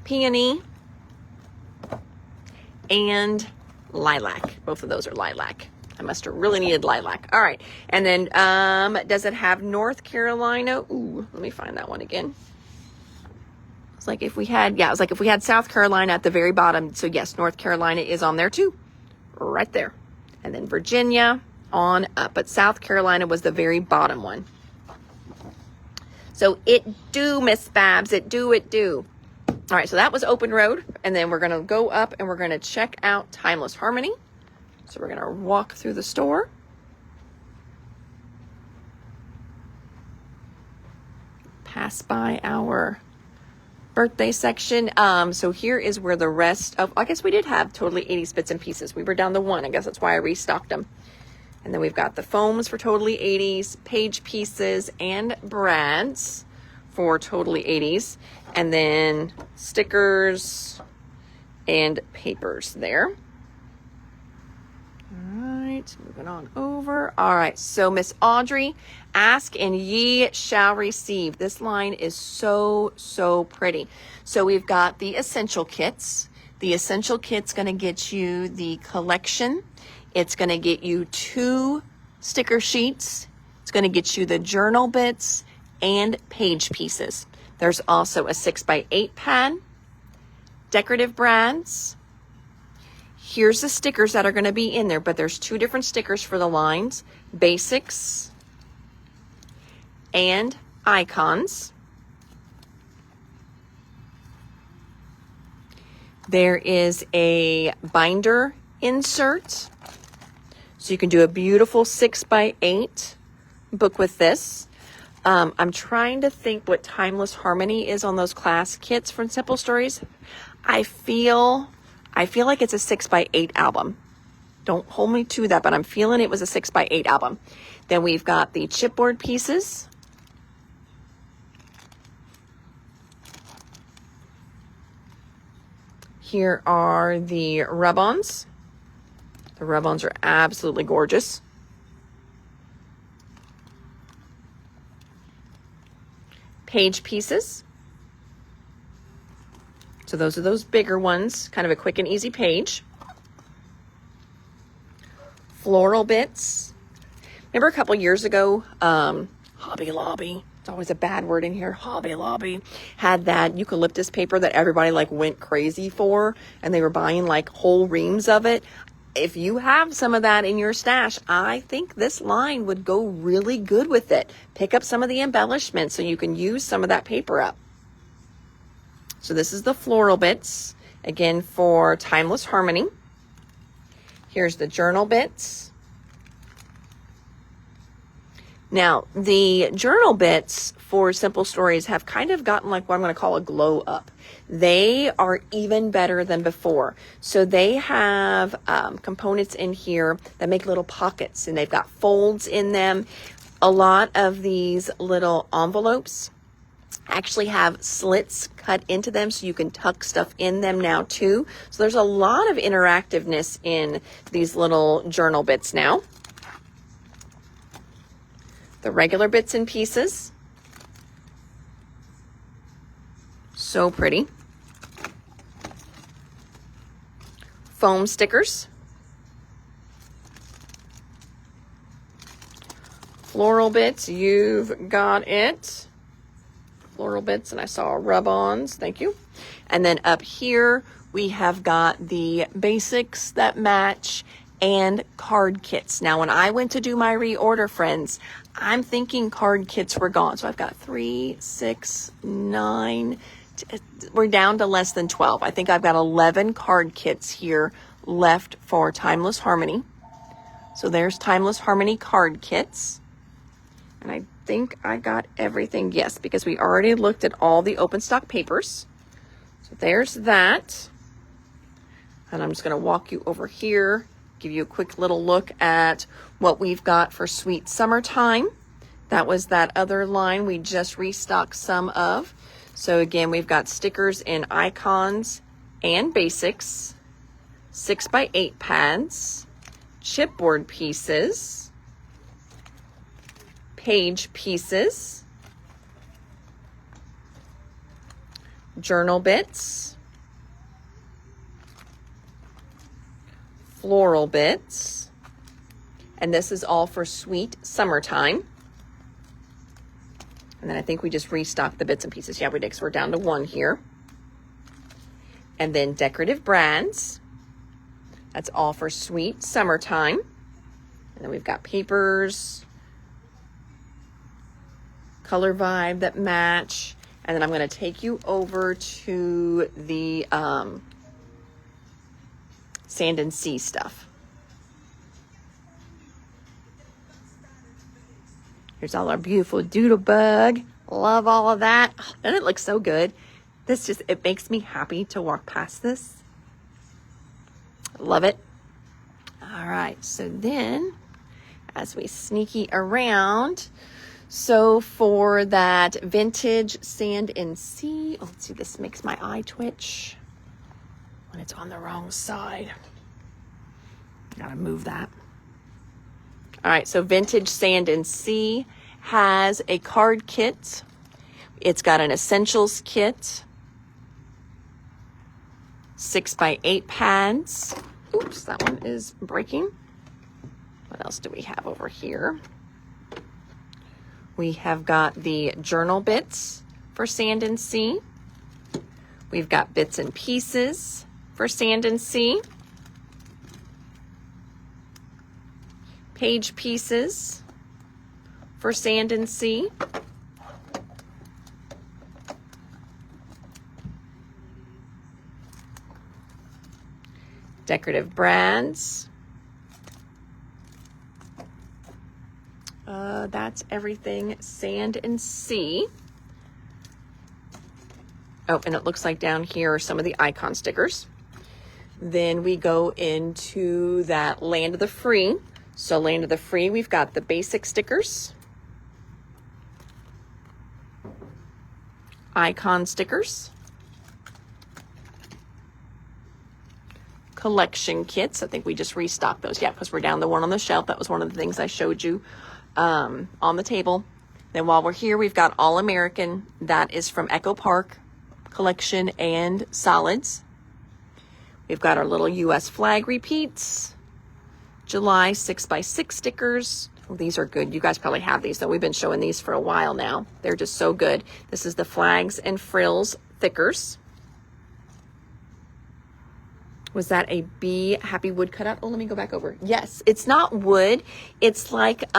peony, and lilac. Both of those are lilac. I must have really needed lilac. All right. And then does it have North Carolina? Ooh, let me find that one again. It's like if we had, yeah, it was like if we had South Carolina at the very bottom. So yes, North Carolina is on there too. Right there. And then Virginia on up. But South Carolina was the very bottom one. So it do, Miss Babs. It do. All right, so that was Open Road. And then we're going to go up and we're going to check out Timeless Harmony. So we're going to walk through the store. Pass by our birthday section. So here is where the rest of, I guess we did have Totally 80s bits and pieces. We were down to one. I guess that's why I restocked them. And then we've got the foams for Totally 80s, page pieces, and brads for Totally 80s. And then stickers and papers there. All right, moving on over. All right, so Miss Audrey, ask and ye shall receive. This line is so pretty. So we've got the essential kits. The essential kit's going to get you the collection. It's going to get you 2 sticker sheets. It's going to get you the journal bits and page pieces. There's also a 6x8 pad, decorative brads. Here's the stickers that are going to be in there, but there's 2 different stickers for the lines, Basics and Icons. There is a binder insert, so you can do a beautiful 6x8 book with this. I'm trying to think what Timeless Harmony is on those class kits from Simple Stories. I feel like it's a 6x8 album. Don't hold me to that, but I'm feeling it was a 6x8 album. Then we've got the chipboard pieces. Here are the rub-ons. The rub-ons are absolutely gorgeous. Page pieces. So those are those bigger ones, kind of a quick and easy page. Floral bits. Remember a couple years ago, Hobby Lobby, it's always a bad word in here, Hobby Lobby, had that eucalyptus paper that everybody like went crazy for, and they were buying like whole reams of it. If you have some of that in your stash, I think this line would go really good with it. Pick up some of the embellishments so you can use some of that paper up. So this is the floral bits, again for Timeless Harmony. Here's the journal bits. Now, the journal bits for Simple Stories have kind of gotten like what I'm going to call a glow up. They are even better than before. So they have components in here that make little pockets, and they've got folds in them. A lot of these little envelopes actually have slits cut into them so you can tuck stuff in them now too. So there's a lot of interactiveness in these little journal bits now. The regular bits and pieces. So pretty. Foam stickers. Floral bits, you've got it. Floral bits, and I saw rub-ons, thank you. And then up here, we have got the basics that match and card kits. Now, when I went to do my reorder, friends, I'm thinking card kits were gone. So I've got 3, 6, 9, we're down to less than 12. I think I've got 11 card kits here left for Timeless Harmony. So there's Timeless Harmony card kits. And I think I got everything, yes, because we already looked at all the open stock papers. So there's that. And I'm just going to walk you over here, give you a quick little look at what we've got for Sweet Summertime. That was that other line we just restocked some of. So again, we've got stickers in Icons and Basics, 6x8 pads, chipboard pieces, page pieces, journal bits, floral bits, and this is all for Sweet Summertime. And then I think we just restocked the bits and pieces. Yeah, we did, because we're down to 1 here. And then decorative brands. That's all for Sweet Summertime. And then we've got papers, color vibe that match. And then I'm going to take you over to the Sand and Sea stuff. Here's all our beautiful Doodlebug. Love all of that. Oh, and it looks so good. This just, it makes me happy to walk past this. Love it. All right, so then as we sneaky around, so for that vintage Sand and Sea, oh, let's see, this makes my eye twitch when it's on the wrong side. Gotta move that. All right, so vintage Sand and Sea has a card kit. It's got an essentials kit, 6x8 pads. Oops, that one is breaking. What else do we have over here? We have got the journal bits for Sand and Sea. We've got bits and pieces for Sand and Sea. Page pieces for Sand and Sea. Decorative brads. That's everything Sand and Sea. Oh, and it looks like down here are some of the icon stickers. Then we go into that Land of the Free. So Land of the Free, we've got the basic stickers, icon stickers, collection kits. I think we just restocked those. Yeah, because we're down the one on the shelf. That was one of the things I showed you on the table. Then while we're here, we've got All American. That is from Echo Park Collection and Solids. We've got our little U.S. flag repeats. July 6x6 stickers. Well, these are good. You guys probably have these, though. We've been showing these for a while now. They're just so good. This is the Flags and Frills Thickers. Was that a Be Happy wood cutout? Oh, let me go back over. Yes, it's not wood. It's like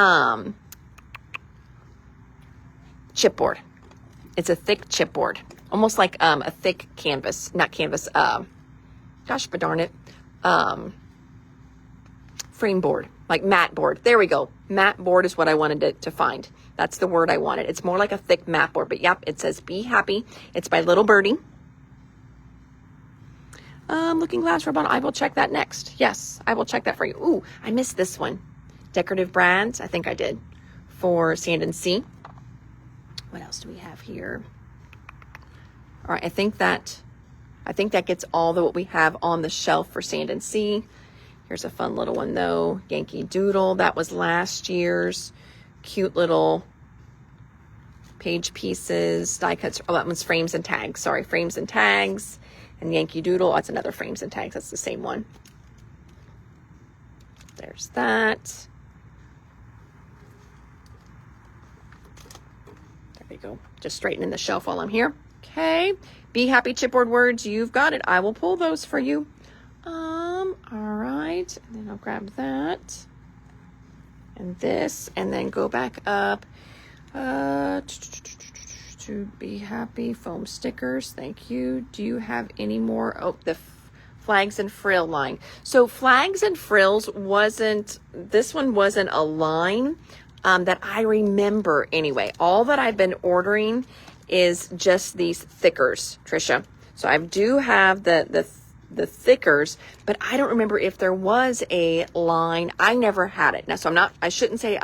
chipboard. It's a thick chipboard. Almost like a thick canvas. Not canvas. Gosh, but darn it. Frame board. Like mat board. There we go. Mat board is what I wanted to find. That's the word I wanted. It's more like a thick mat board. But yep, it says Be Happy. It's by Little Birdie. Looking Glass Ribbon. I will check that next. Yes, I will check that for you. Ooh, I missed this one. Decorative brands. I think I did. For Sand and Sea. What else do we have here? All right, I think that gets all what we have on the shelf for Sand and Sea. Here's a fun little one though. Yankee Doodle. That was last year's. Cute little page pieces, die cuts. Oh, that one's frames and tags. Sorry, frames and tags. And Yankee Doodle, that's another frames and tags. That's the same one. There's that. There we go. Just straightening the shelf while I'm here. Okay. Be Happy chipboard words. You've got it. I will pull those for you. All right. And then I'll grab that. And this. And then go back up. To Be Happy foam stickers. Thank you. Do you have any more? Oh, the Flags and Frill line. So Flags and Frills this one wasn't a line that I remember anyway. All that I've been ordering is just these thickers, Trisha. So I do have the thickers, but I don't remember if there was a line. I never had it. Now, so I shouldn't say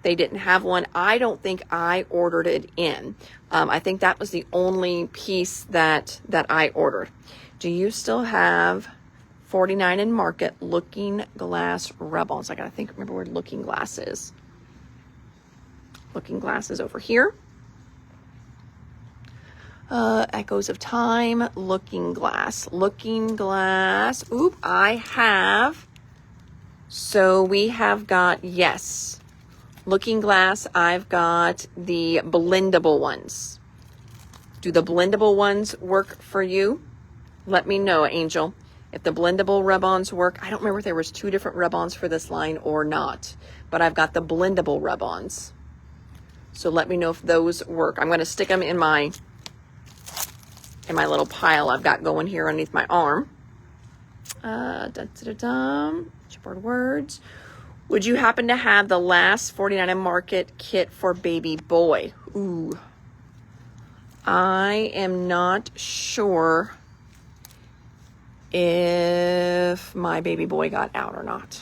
they didn't have one. I don't think I ordered it in. I think that was the only piece that I ordered. Do you still have 49 in Market Looking Glass Rebels? I gotta remember where Looking Glass is. Looking Glass is over here. Echoes of Time, Looking Glass. Oop, I have. So we have got, yes, Looking Glass. I've got the blendable ones. Do the blendable ones work for you? Let me know, Angel. If the blendable rub-ons work. I don't remember if there was 2 different rub-ons for this line or not, but I've got the blendable rub-ons. So let me know if those work. I'm going to stick them in my little pile I've got going here underneath my arm. Chipboard words. Would you happen to have the last 49 in Market kit for baby boy? Ooh. I am not sure if my baby boy got out or not.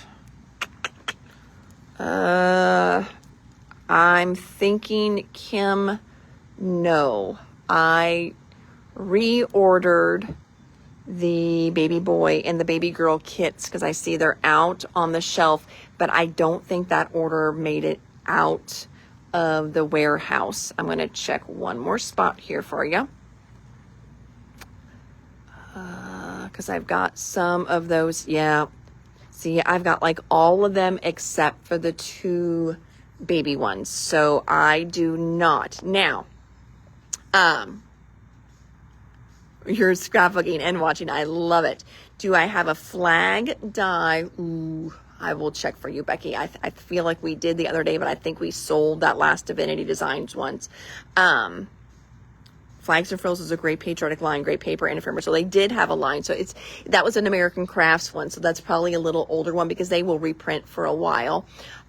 I'm thinking, Kim, no. I reordered the baby boy and the baby girl kits because I see they're out on the shelf, but I don't think that order made it out of the warehouse. I'm going to check one more spot here for you. Because I've got some of those. Yeah. See, I've got like all of them except for the 2 baby ones. So I do not. Now, you're scrapbooking and watching. I love it. Do I have a flag die? Ooh, I will check for you, Becky. I feel like we did the other day, but I think we sold that last Divinity Designs ones. Flags and Frills is a great patriotic line, great paper and ephemera. So they did have a line. So that was an American Crafts one. So that's probably a little older one because they will reprint for a while.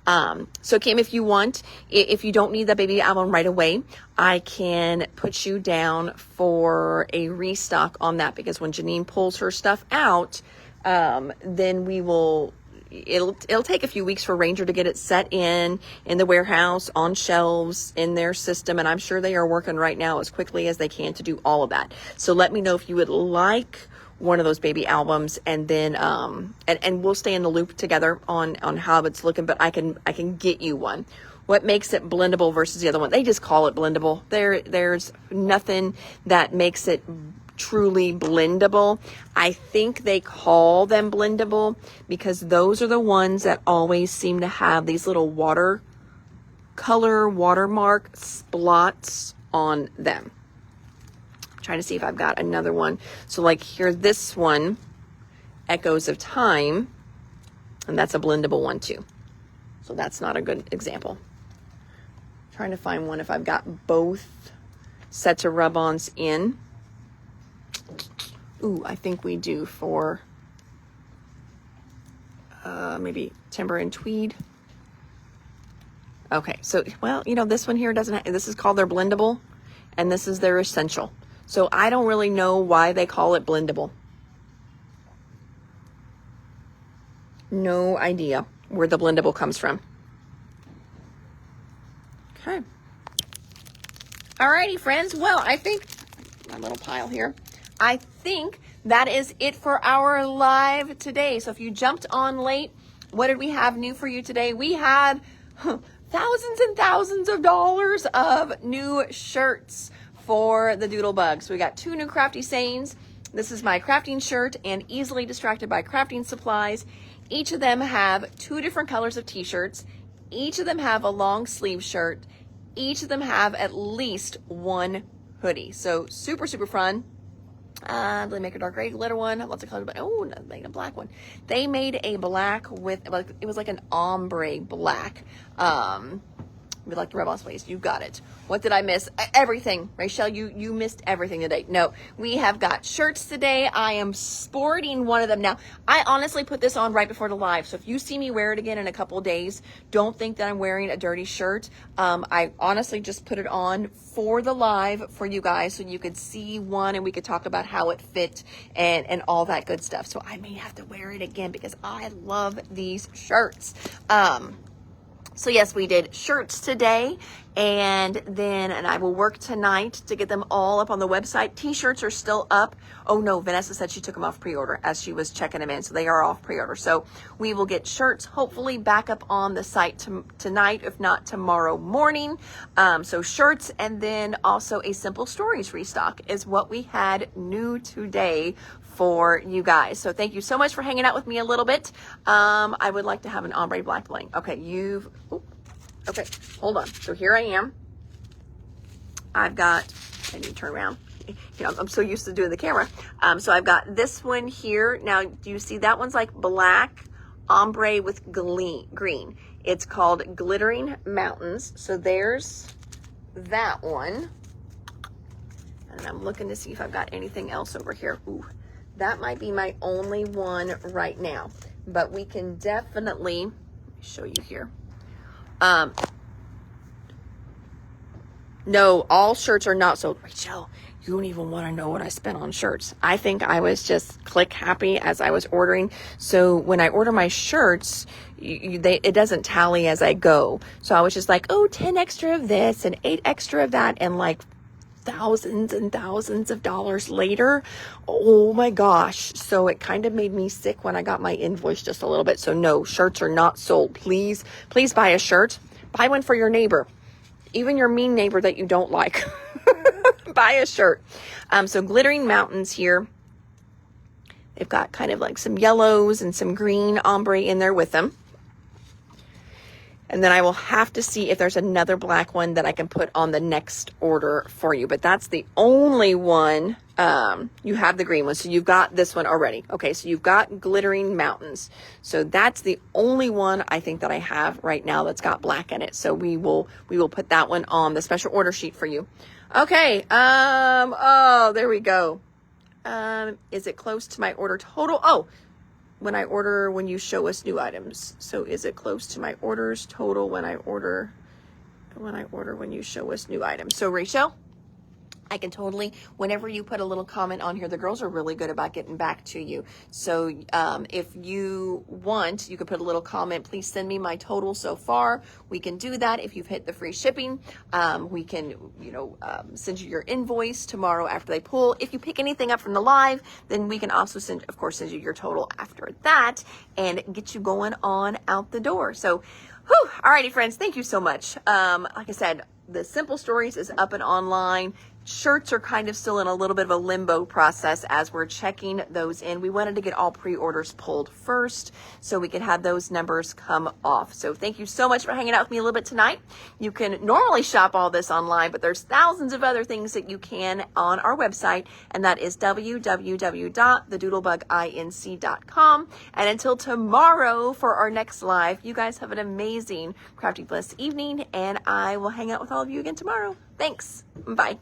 So Kim, if you want, if you don't need that baby album right away, I can put you down for a restock on that, because when Janine pulls her stuff out, then we will, it'll take a few weeks for Ranger to get it set in the warehouse, on shelves, in their system. And I'm sure they are working right now as quickly as they can to do all of that. So let me know if you would like one of those baby albums, and then and we'll stay in the loop together on how it's looking, but I can get you one. What makes it blendable versus the other one? They just call it blendable. There's nothing that makes it truly blendable. I think they call them blendable because those are the ones that always seem to have these little watermark splots on them. Trying to see if I've got another one. So like here, this one, Echoes of Time, and that's a blendable one too. So that's not a good example. Trying to find one if I've got both sets of rub-ons in. Ooh, I think we do for maybe Timber and Tweed. Okay, so, well, you know, this one here doesn't have, this is called their blendable, and this is their essential. So I don't really know why they call it blendable. No idea where the blendable comes from. Okay. Alrighty, friends. Well, I think my little pile here. I think that is it for our live today. So if you jumped on late, what did we have new for you today? We had thousands and thousands of dollars of new shirts for the Doodlebug. So we got 2 new crafty sayings. This is my crafting shirt and Easily Distracted by Crafting Supplies. Each of them have 2 different colors of t-shirts. Each of them have a long sleeve shirt. Each of them have at least 1 hoodie. So super, super fun. They make a dark gray glitter one, lots of colors, but oh, they made a black one. They made a black with, it was like an ombre black. We like the Rebels ways. You got it. What did I miss? Everything. Rachel, you missed everything today. No, we have got shirts today. I am sporting one of them now. I honestly put this on right before the live. So if you see me wear it again in a couple of days, don't think that I'm wearing a dirty shirt. I honestly just put it on for the live for you guys so you could see one and we could talk about how it fit and all that good stuff. So I may have to wear it again because I love these shirts. So yes, we did shirts today, and I will work tonight to get them all up on the website. T-shirts are still up. Oh no, Vanessa said she took them off pre-order as she was checking them in, so they are off pre-order. So we will get shirts hopefully back up on the site tonight, if not tomorrow morning. So shirts, and then also a Simple Stories restock is what we had new today for you guys. So thank you so much for hanging out with me a little bit. I would like to have an ombre black bling. Okay, okay, hold on. So here I am. I need to turn around. You know, I'm so used to doing the camera. So I've got this one here. Now, do you see that one's like black ombre with green? It's called Glittering Mountains. So there's that one. And I'm looking to see if I've got anything else over here. Ooh. That might be my only one right now, but we can definitely, let me show you here. No, all shirts are not sold. Rachel, you don't even want to know what I spent on shirts. I think I was just click happy as I was ordering. So when I order my shirts, it doesn't tally as I go. So I was just like, oh, 10 extra of this and 8 extra of that, and like thousands and thousands of dollars later. Oh my gosh. So it kind of made me sick when I got my invoice just a little bit. So no, shirts are not sold. Please buy a shirt. Buy one for your neighbor. Even your mean neighbor that you don't like. Buy a shirt. So Glittering Mountains here. They've got kind of like some yellows and some green ombre in there with them. And then I will have to see if there's another black one that I can put on the next order for you. But that's the only one. You have the green one. So you've got this one already. Okay, so you've got Glittering Mountains. So that's the only one I think that I have right now that's got black in it. So we will put that one on the special order sheet for you. Okay, oh, there we go. Is it close to my order total? Oh, when you show us new items. So is it close to my orders total when you show us new items? So Rachel, I can totally, whenever you put a little comment on here, the girls are really good about getting back to you. So if you want, you could put a little comment, please send me my total so far. We can do that. If you've hit the free shipping, we can, send you your invoice tomorrow after they pull. If you pick anything up from the live, then we can also send you your total after that and get you going on out the door. So, alrighty friends, thank you so much. Like I said, the Simple Stories is up and online. Shirts are kind of still in a little bit of a limbo process as we're checking those in. We wanted to get all pre-orders pulled first so we could have those numbers come off. So thank you so much for hanging out with me a little bit tonight. You can normally shop all this online, but there's thousands of other things that you can on our website, and that is www.thedoodlebuginc.com. And until tomorrow for our next live, you guys have an amazing, crafty, blessed evening, and I will hang out with all of you again tomorrow. Thanks. Bye.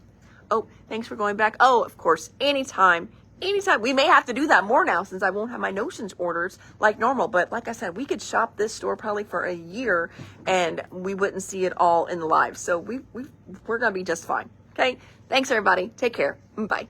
Oh, thanks for going back. Oh, of course, anytime. We may have to do that more now since I won't have my Notions orders like normal. But like I said, we could shop this store probably for a year and we wouldn't see it all in the live. So we're going to be just fine. Okay. Thanks, everybody. Take care. Bye.